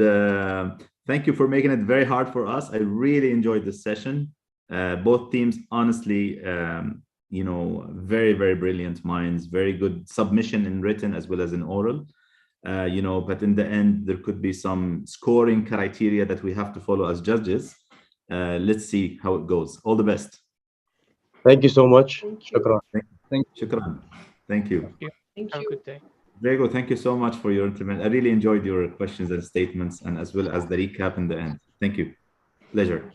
thank you for making it very hard for us. I really enjoyed this session. Both teams, honestly, very, very brilliant minds, very good submission in written as well as in oral. But in the end, there could be some scoring criteria that we have to follow as judges. Let's see how it goes. All the best. Thank you so much. Thank you. Shukran. Shukran. Thank you. Thank Have a you. good day. Diego, thank you so much for your intervention. I really enjoyed your questions and statements, and as well as the recap in the end. Thank you. Pleasure.